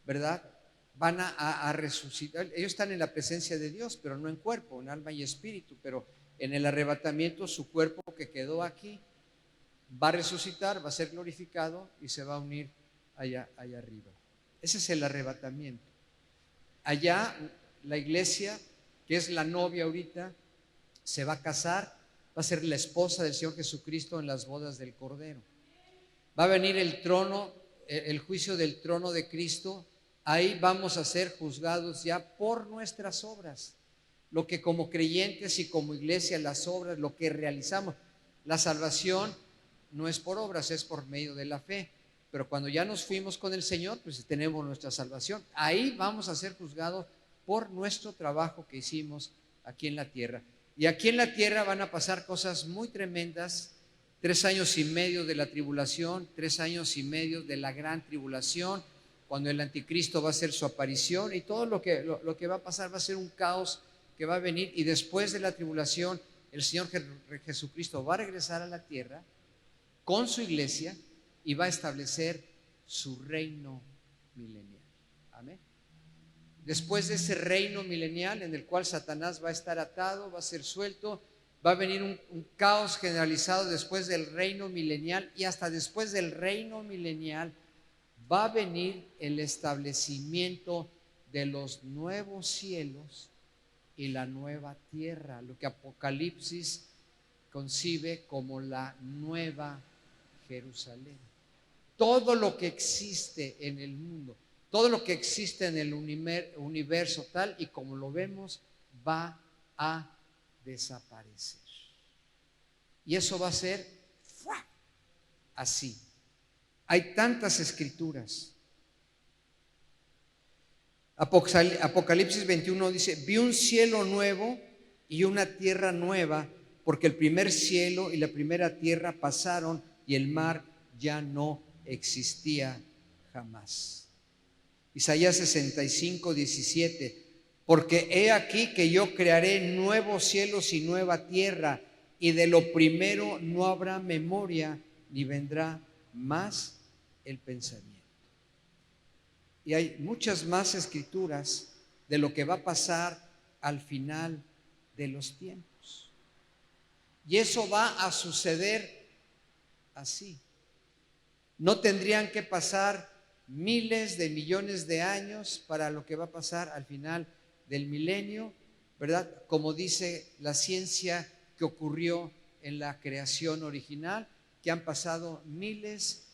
¿verdad? Van a resucitar. Ellos están en la presencia de Dios, pero no en cuerpo, en alma y espíritu. Pero en el arrebatamiento su cuerpo que quedó aquí va a resucitar, va a ser glorificado y se va a unir allá arriba. Ese es el arrebatamiento. Allá la iglesia, que es la novia ahorita, se va a casar, va a ser la esposa del Señor Jesucristo en las bodas del Cordero. Va a venir el trono, el juicio del trono de Cristo. Ahí vamos a ser juzgados ya por nuestras obras. lo que como creyentes y como iglesia, las obras, lo que realizamos. La salvación no es por obras, es por medio de la fe. Pero cuando ya nos fuimos con el Señor, pues tenemos nuestra salvación. Ahí vamos a ser juzgados por nuestro trabajo que hicimos aquí en la tierra. Y aquí en la tierra van a pasar cosas muy tremendas. 3 años y medio de la tribulación, 3 años y medio de la gran tribulación, cuando el anticristo va a hacer su aparición, y todo lo que va a pasar va a ser un caos que va a venir. Y después de la tribulación, el Señor Jesucristo va a regresar a la tierra con su iglesia y va a establecer su reino milenial. Amén. Después de ese reino milenial en el cual Satanás va a estar atado, va a ser suelto, va a venir un caos generalizado después del reino milenial, y hasta después del reino milenial va a venir el establecimiento de los nuevos cielos y la nueva tierra, lo que Apocalipsis concibe como la nueva Jerusalén. Todo lo que existe en el mundo, todo lo que existe en el universo tal y como lo vemos, va a desaparecer. Y eso va a ser así. Hay tantas escrituras. Apocalipsis 21 dice: vi un cielo nuevo y una tierra nueva, porque el primer cielo y la primera tierra pasaron y el mar ya no existía jamás. Isaías 65, 17: porque he aquí que yo crearé nuevos cielos y nueva tierra, y de lo primero no habrá memoria, ni vendrá más el pensamiento. Y hay muchas más escrituras de lo que va a pasar al final de los tiempos. Y eso va a suceder así. No tendrían que pasar miles de millones de años para lo que va a pasar al final del milenio, ¿verdad? Como dice la ciencia que ocurrió en la creación original, que han pasado miles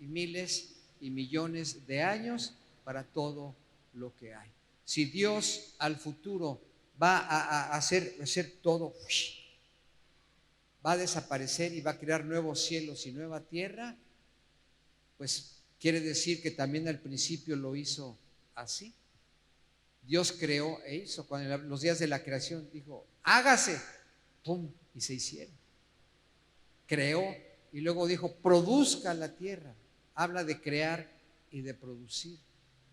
y miles y millones de años para todo lo que hay. Si Dios al futuro va a hacer todo, va a desaparecer y va a crear nuevos cielos y nueva tierra, pues quiere decir que también al principio lo hizo así. Dios creó e hizo. Cuando en los días de la creación dijo: hágase, ¡pum!, y se hicieron. Creó y luego dijo: produzca la tierra. Habla de crear y de producir.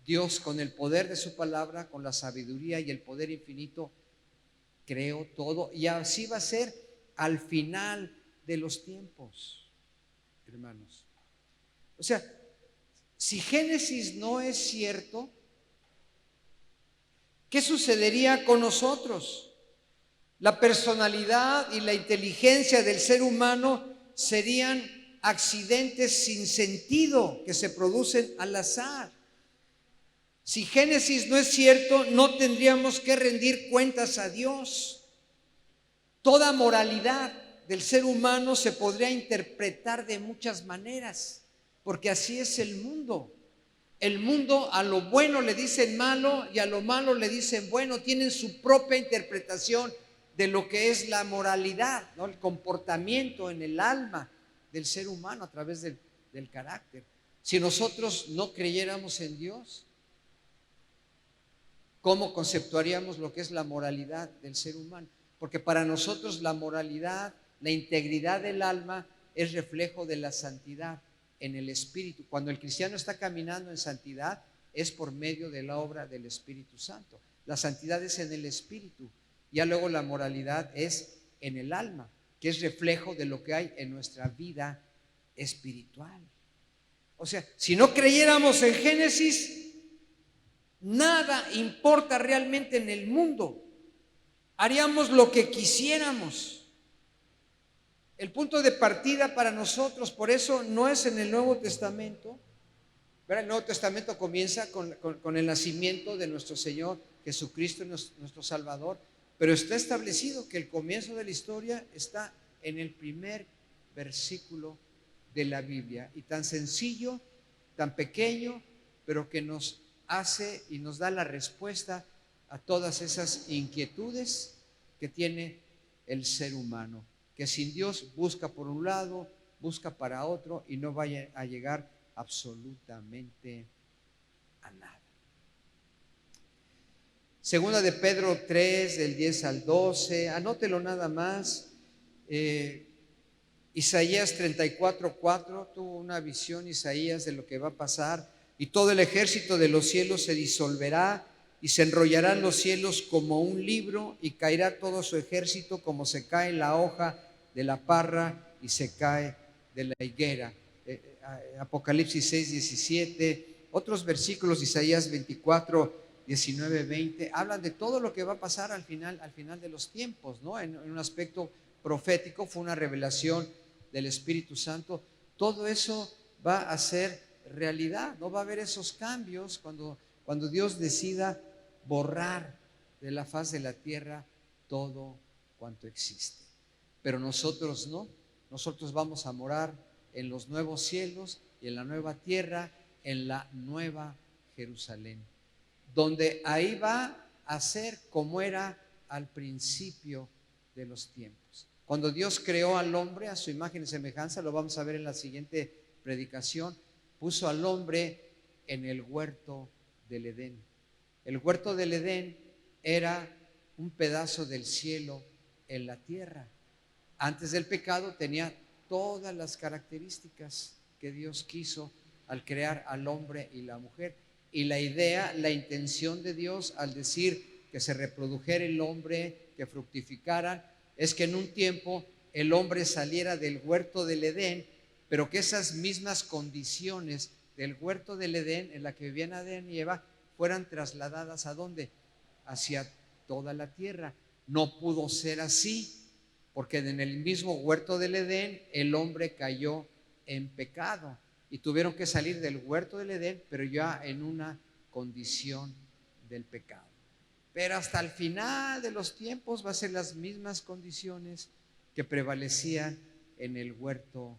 Dios, con el poder de su palabra, con la sabiduría y el poder infinito, creó todo, y así va a ser al final de los tiempos, hermanos. O sea, si Génesis no es cierto, ¿qué sucedería con nosotros? La personalidad y la inteligencia del ser humano serían accidentes sin sentido que se producen al azar. Si Génesis no es cierto, no tendríamos que rendir cuentas a Dios. Toda moralidad del ser humano se podría interpretar de muchas maneras, porque así es el mundo. El mundo, a lo bueno le dicen malo y a lo malo le dicen bueno. Tienen su propia interpretación de lo que es la moralidad, ¿no? El comportamiento en el alma del ser humano a través del carácter. Si nosotros no creyéramos en Dios, ¿cómo conceptuaríamos lo que es la moralidad del ser humano? Porque para nosotros la moralidad, la integridad del alma es reflejo de la santidad en el Espíritu. Cuando el cristiano está caminando en santidad, es por medio de la obra del Espíritu Santo. La santidad es en el Espíritu. Ya luego la moralidad es en el alma, que es reflejo de lo que hay en nuestra vida espiritual. O sea, si no creyéramos en Génesis, nada importa realmente en el mundo. Haríamos lo que quisiéramos. El punto de partida para nosotros, por eso, no es en el Nuevo Testamento. El Nuevo Testamento comienza con el nacimiento de nuestro Señor Jesucristo, nuestro Salvador, pero está establecido que el comienzo de la historia está en el primer versículo de la Biblia, y tan sencillo, tan pequeño, pero que nos hace y nos da la respuesta a todas esas inquietudes que tiene el ser humano, que sin Dios busca por un lado, busca para otro y no vaya a llegar absolutamente a nada. Segunda de Pedro 3, del 10 al 12, anótelo nada más. Isaías 34:4, tuvo una visión Isaías de lo que va a pasar. Y todo el ejército de los cielos se disolverá y se enrollarán los cielos como un libro y caerá todo su ejército como se cae la hoja de la parra y se cae de la higuera. Apocalipsis 6:17, otros versículos, Isaías 24:19-20, hablan de todo lo que va a pasar al final de los tiempos, ¿no? En un aspecto profético, fue una revelación del Espíritu Santo. Todo eso va a ser realidad, no va a haber esos cambios cuando Dios decida borrar de la faz de la tierra todo cuanto existe. Pero nosotros no, nosotros vamos a morar en los nuevos cielos y en la nueva tierra, en la nueva Jerusalén, donde ahí va a ser como era al principio de los tiempos. Cuando Dios creó al hombre a su imagen y semejanza, lo vamos a ver en la siguiente predicación, puso al hombre en el huerto del Edén. El huerto del Edén era un pedazo del cielo en la tierra. Antes del pecado tenía todas las características que Dios quiso al crear al hombre y la mujer. Y la idea, la intención de Dios al decir que se reprodujera el hombre, que fructificara, es que en un tiempo el hombre saliera del huerto del Edén, pero que esas mismas condiciones del huerto del Edén en la que vivían Adán y Eva fueran trasladadas ¿a dónde? Hacia toda la tierra. No pudo ser así, porque en el mismo huerto del Edén el hombre cayó en pecado y tuvieron que salir del huerto del Edén, pero ya en una condición del pecado. Pero hasta el final de los tiempos va a ser las mismas condiciones que prevalecían en el huerto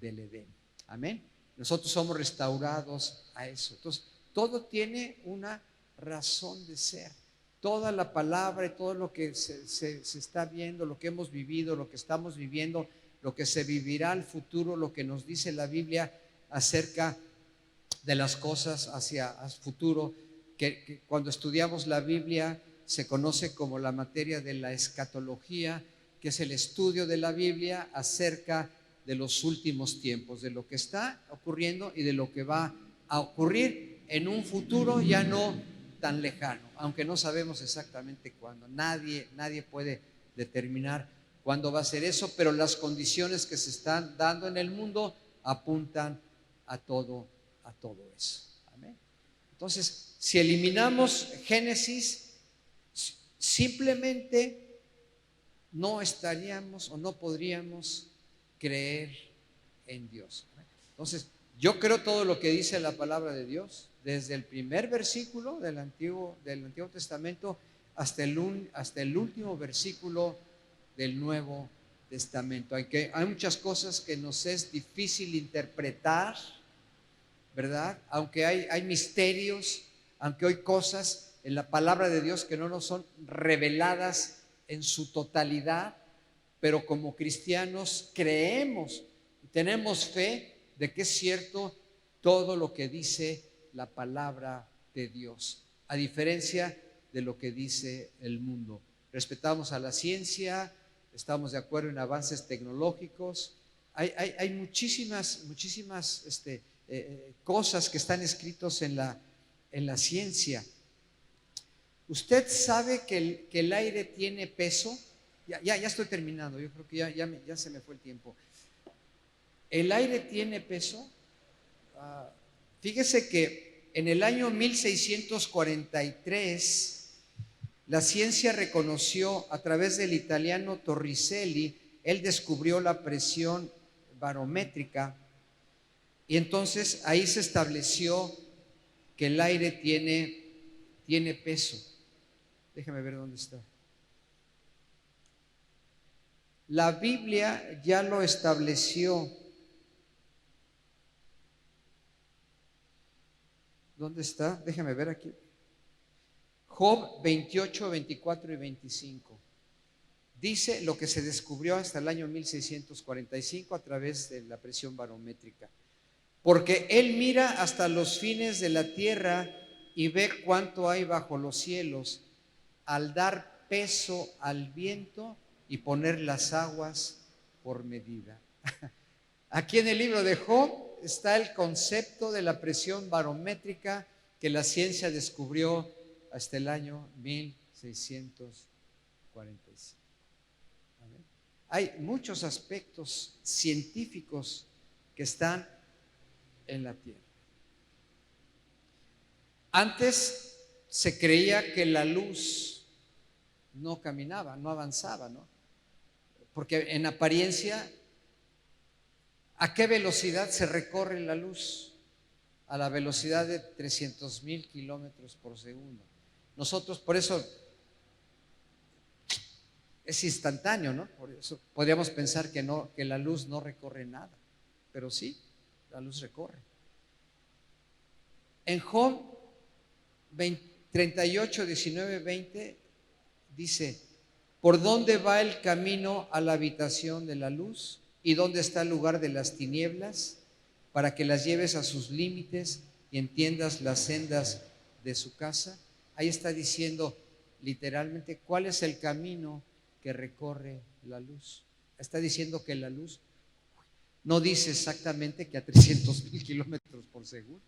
del Edén. Amén. Nosotros somos restaurados a eso. Entonces, todo tiene una razón de ser. Toda la palabra y todo lo que se está viendo, lo que hemos vivido, lo que estamos viviendo, lo que se vivirá al futuro, lo que nos dice la Biblia acerca de las cosas hacia el futuro, que cuando estudiamos la Biblia se conoce como la materia de la escatología, que es el estudio de la Biblia acerca de los últimos tiempos, de lo que está ocurriendo y de lo que va a ocurrir en un futuro ya no tan lejano, aunque no sabemos exactamente cuándo. Nadie puede determinar cuándo va a ser eso, pero las condiciones que se están dando en el mundo apuntan a todo eso. Amén. Entonces, si eliminamos Génesis, simplemente no estaríamos o no podríamos creer en Dios. Entonces, yo creo todo lo que dice la palabra de Dios, desde el primer versículo del Antiguo Testamento hasta el último versículo del Nuevo Testamento. Aunque hay muchas cosas que nos es difícil interpretar, ¿verdad? Aunque hay misterios, aunque hay cosas en la palabra de Dios que no nos son reveladas en su totalidad, pero como cristianos creemos y tenemos fe de que es cierto todo lo que dice la palabra de Dios, a diferencia de lo que dice el mundo. Respetamos a la ciencia, estamos de acuerdo en avances tecnológicos, hay muchísimas cosas que están escritos en la ciencia. ¿Usted sabe que el aire tiene peso? Ya estoy terminando, yo creo que ya se me fue el tiempo. ¿El aire tiene peso? Fíjese que en el año 1643 la ciencia reconoció a través del italiano Torricelli, él descubrió la presión barométrica y entonces ahí se estableció que el aire tiene peso. Déjame ver dónde está. La Biblia ya lo estableció. ¿Dónde está? Déjame ver aquí. Job 28, 24 y 25. Dice lo que se descubrió hasta el año 1645 a través de la presión barométrica. Porque Él mira hasta los fines de la tierra y ve cuánto hay bajo los cielos, al dar peso al viento y poner las aguas por medida. Aquí en el libro de Job está el concepto de la presión barométrica que la ciencia descubrió hasta el año 1645. Hay muchos aspectos científicos que están en la tierra. Antes se creía que la luz no caminaba, no avanzaba, ¿no? Porque en apariencia, ¿a qué velocidad se recorre la luz? A la velocidad de 300,000 kilómetros por segundo. Nosotros, por eso es instantáneo, ¿no? Por eso podríamos pensar que no, que la luz no recorre nada, pero sí, la luz recorre. En Job 38, 19, 20 dice: ¿por dónde va el camino a la habitación de la luz? ¿Y dónde está el lugar de las tinieblas? Para que las lleves a sus límites y entiendas las sendas de su casa. Ahí está diciendo literalmente cuál es el camino que recorre la luz. Está diciendo que la luz no dice exactamente que a 300,000 kilómetros por segundo.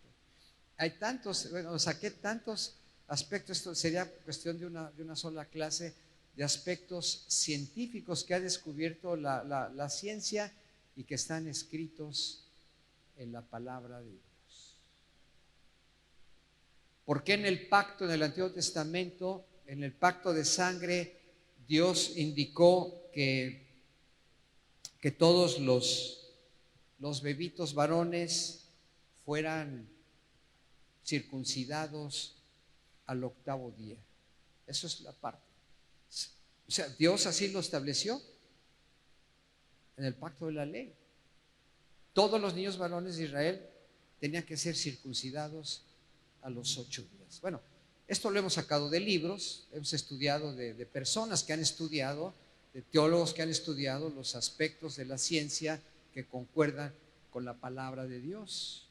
Hay tantos, bueno, saqué tantos aspectos. Esto sería cuestión de una sola clase de aspectos científicos que ha descubierto la ciencia y que están escritos en la palabra de Dios. ¿Por qué en el pacto, en el Antiguo Testamento, en el pacto de sangre, Dios indicó que todos los bebitos varones fueran circuncidados al 8º día? Eso es la parte. O sea, Dios así lo estableció en el pacto de la ley. Todos los niños varones de Israel tenían que ser circuncidados a los 8 días. Bueno, esto lo hemos sacado de libros, hemos estudiado de personas que han estudiado, de teólogos que han estudiado los aspectos de la ciencia que concuerdan con la palabra de Dios.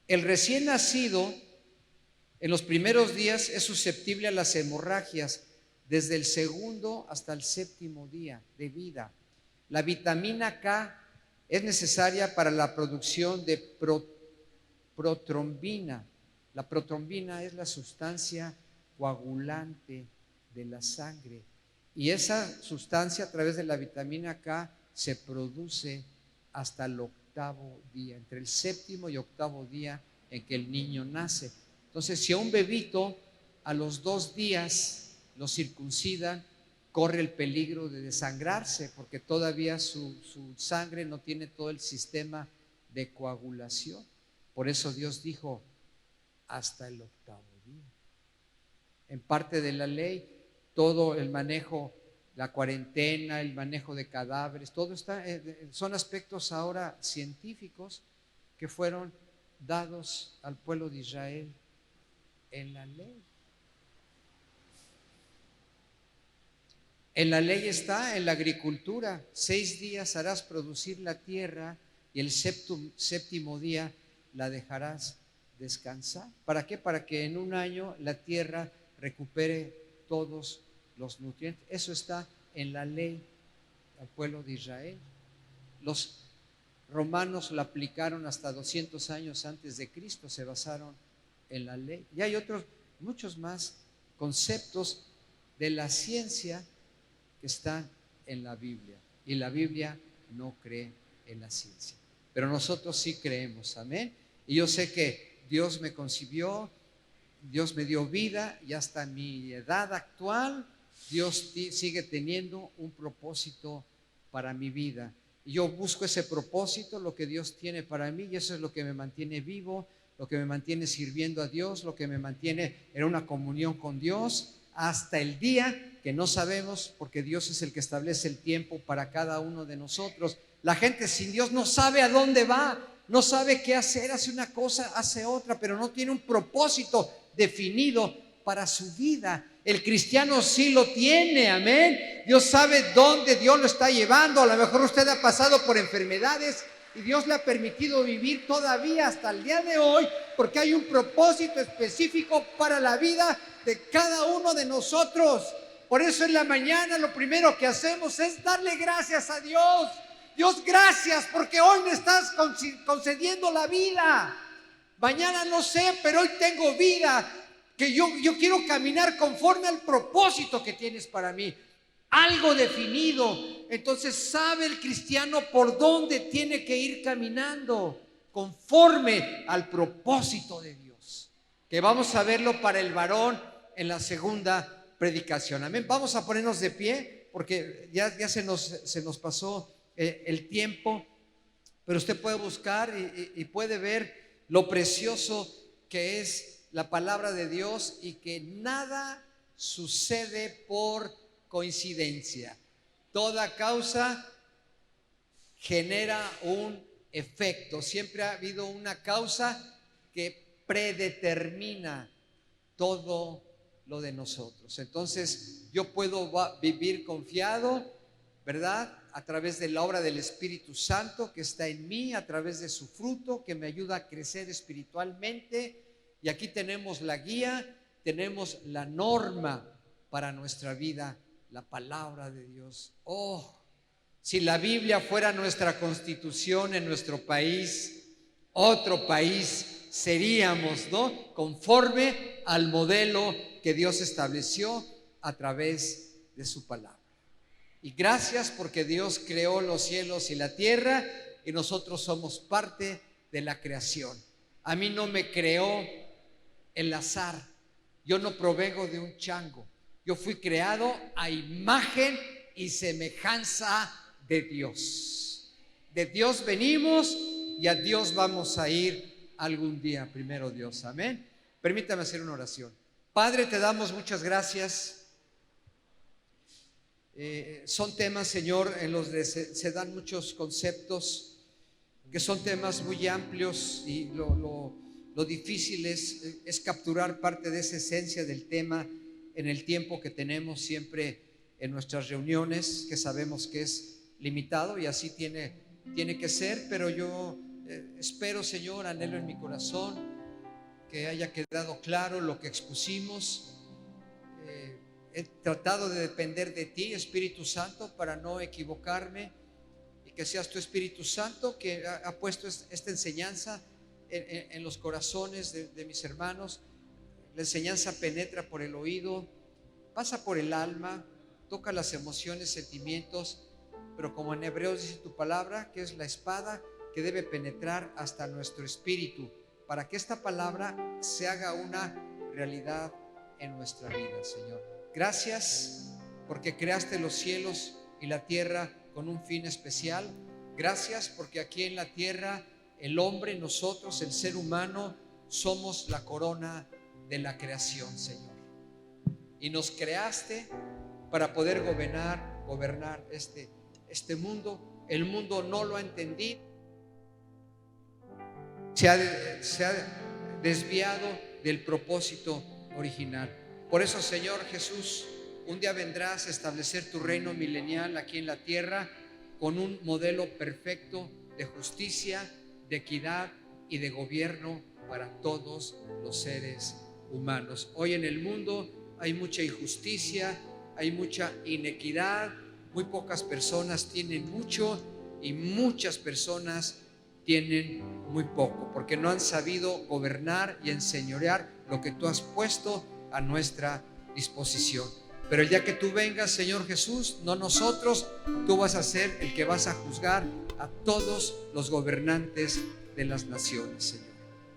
El recién nacido en los primeros días es susceptible a las hemorragias desde el 2º hasta el 7º día de vida. La vitamina K es necesaria para la producción de protrombina. La protrombina es la sustancia coagulante de la sangre, y esa sustancia, a través de la vitamina K, se produce hasta el 8º día, entre el 7º y 8º día en que el niño nace. Entonces, si a un bebito a los 2 días lo circuncidan, corre el peligro de desangrarse, porque todavía su sangre no tiene todo el sistema de coagulación. Por eso Dios dijo hasta el 8º día. En parte de la ley, todo el manejo, la cuarentena, el manejo de cadáveres, todo está, son aspectos ahora científicos que fueron dados al pueblo de Israel en la ley. En la ley está, en la agricultura, 6 días harás producir la tierra y el 7º día la dejarás descansar. ¿Para qué? Para que en un año la tierra recupere todos los nutrientes. Eso está en la ley al pueblo de Israel. Los romanos la aplicaron hasta 200 años antes de Cristo, se basaron en la ley. Y hay otros, muchos más conceptos de la ciencia que están en la Biblia, y la Biblia no cree en la ciencia, pero nosotros sí creemos, amén. Y yo sé que Dios me concibió, Dios me dio vida, y hasta mi edad actual Dios sigue teniendo un propósito para mi vida, y yo busco ese propósito, lo que Dios tiene para mí, y eso es lo que me mantiene vivo, lo que me mantiene sirviendo a Dios, lo que me mantiene en una comunión con Dios hasta el día que no sabemos, porque Dios es el que establece el tiempo para cada uno de nosotros. La gente sin Dios no sabe a dónde va, no sabe qué hacer, hace una cosa, hace otra, pero no tiene un propósito definido para su vida. El cristiano sí lo tiene, amén. Dios sabe dónde Dios lo está llevando. A lo mejor usted ha pasado por enfermedades y Dios le ha permitido vivir todavía hasta el día de hoy, porque hay un propósito específico para la vida de cada uno de nosotros. Por eso en la mañana lo primero que hacemos es darle gracias a Dios. Dios, gracias porque hoy me estás concediendo la vida. Mañana no sé, pero hoy tengo vida, que yo quiero caminar conforme al propósito que tienes para mí. Algo definido. Entonces sabe el cristiano por dónde tiene que ir caminando, conforme al propósito de Dios, que vamos a verlo para el varón en la segunda predicación. Amén. Vamos a ponernos de pie porque ya se nos pasó el tiempo, pero usted puede buscar y puede ver lo precioso que es la palabra de Dios, y que nada sucede por coincidencia. Toda causa genera un efecto. Siempre ha habido una causa que predetermina todo lo de nosotros. Entonces yo puedo vivir confiado, ¿verdad? A través de la obra del Espíritu Santo que está en mí, a través de su fruto que me ayuda a crecer espiritualmente. Y aquí tenemos la guía, tenemos la norma para nuestra vida, la palabra de Dios. Oh, si la Biblia fuera nuestra constitución en nuestro país, otro país seríamos, ¿no? Conforme al modelo que Dios estableció a través de su palabra. Y gracias porque Dios creó los cielos y la tierra y nosotros somos parte de la creación. A mí no me creó el azar. Yo no provengo de un chango. Yo fui creado a imagen y semejanza de Dios. De Dios venimos y a Dios vamos a ir algún día, primero Dios. Amén. Permítame hacer una oración. Padre, te damos muchas gracias. Son temas, Señor, en los que se dan muchos conceptos, que son temas muy amplios, y lo difícil es capturar parte de esa esencia del tema en el tiempo que tenemos siempre en nuestras reuniones, que sabemos que es limitado y así tiene que ser. Pero yo espero, Señor, anhelo en mi corazón que haya quedado claro lo que expusimos. He tratado de depender de ti, Espíritu Santo, para no equivocarme, y que seas tu Espíritu Santo que ha puesto esta enseñanza en los corazones de mis hermanos. La enseñanza penetra por el oído, pasa por el alma, toca las emociones, sentimientos, pero como en Hebreos dice tu palabra, que es la espada que debe penetrar hasta nuestro espíritu, para que esta palabra se haga una realidad en nuestra vida, Señor. Gracias porque creaste los cielos y la tierra con un fin especial. Gracias porque aquí en la tierra el hombre, nosotros, el ser humano, somos la corona de la creación, Señor. Y nos creaste para poder gobernar este mundo. El mundo no lo ha entendido. Se ha desviado del propósito original. Por eso, Señor Jesús, un día vendrás a establecer tu reino milenial aquí en la tierra con un modelo perfecto de justicia, de equidad y de gobierno para todos los seres humanos. Hoy en el mundo hay mucha injusticia, hay mucha inequidad, muy pocas personas tienen mucho y muchas personas tienen muy poco, porque no han sabido gobernar y enseñorear lo que tú has puesto a nuestra disposición. Pero el día que tú vengas, Señor Jesús, no nosotros, tú vas a ser el que vas a juzgar a todos los gobernantes de las naciones, Señor.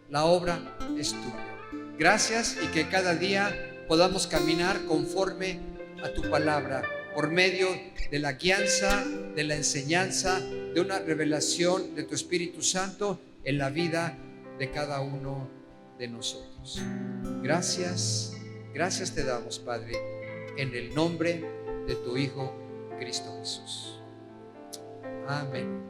La obra es tuya. Gracias, y que cada día podamos caminar conforme a tu palabra, por medio de la guianza, de la enseñanza, de una revelación de tu Espíritu Santo en la vida de cada uno de nosotros. Gracias te damos, Padre, en el nombre de tu Hijo Cristo Jesús. Amén.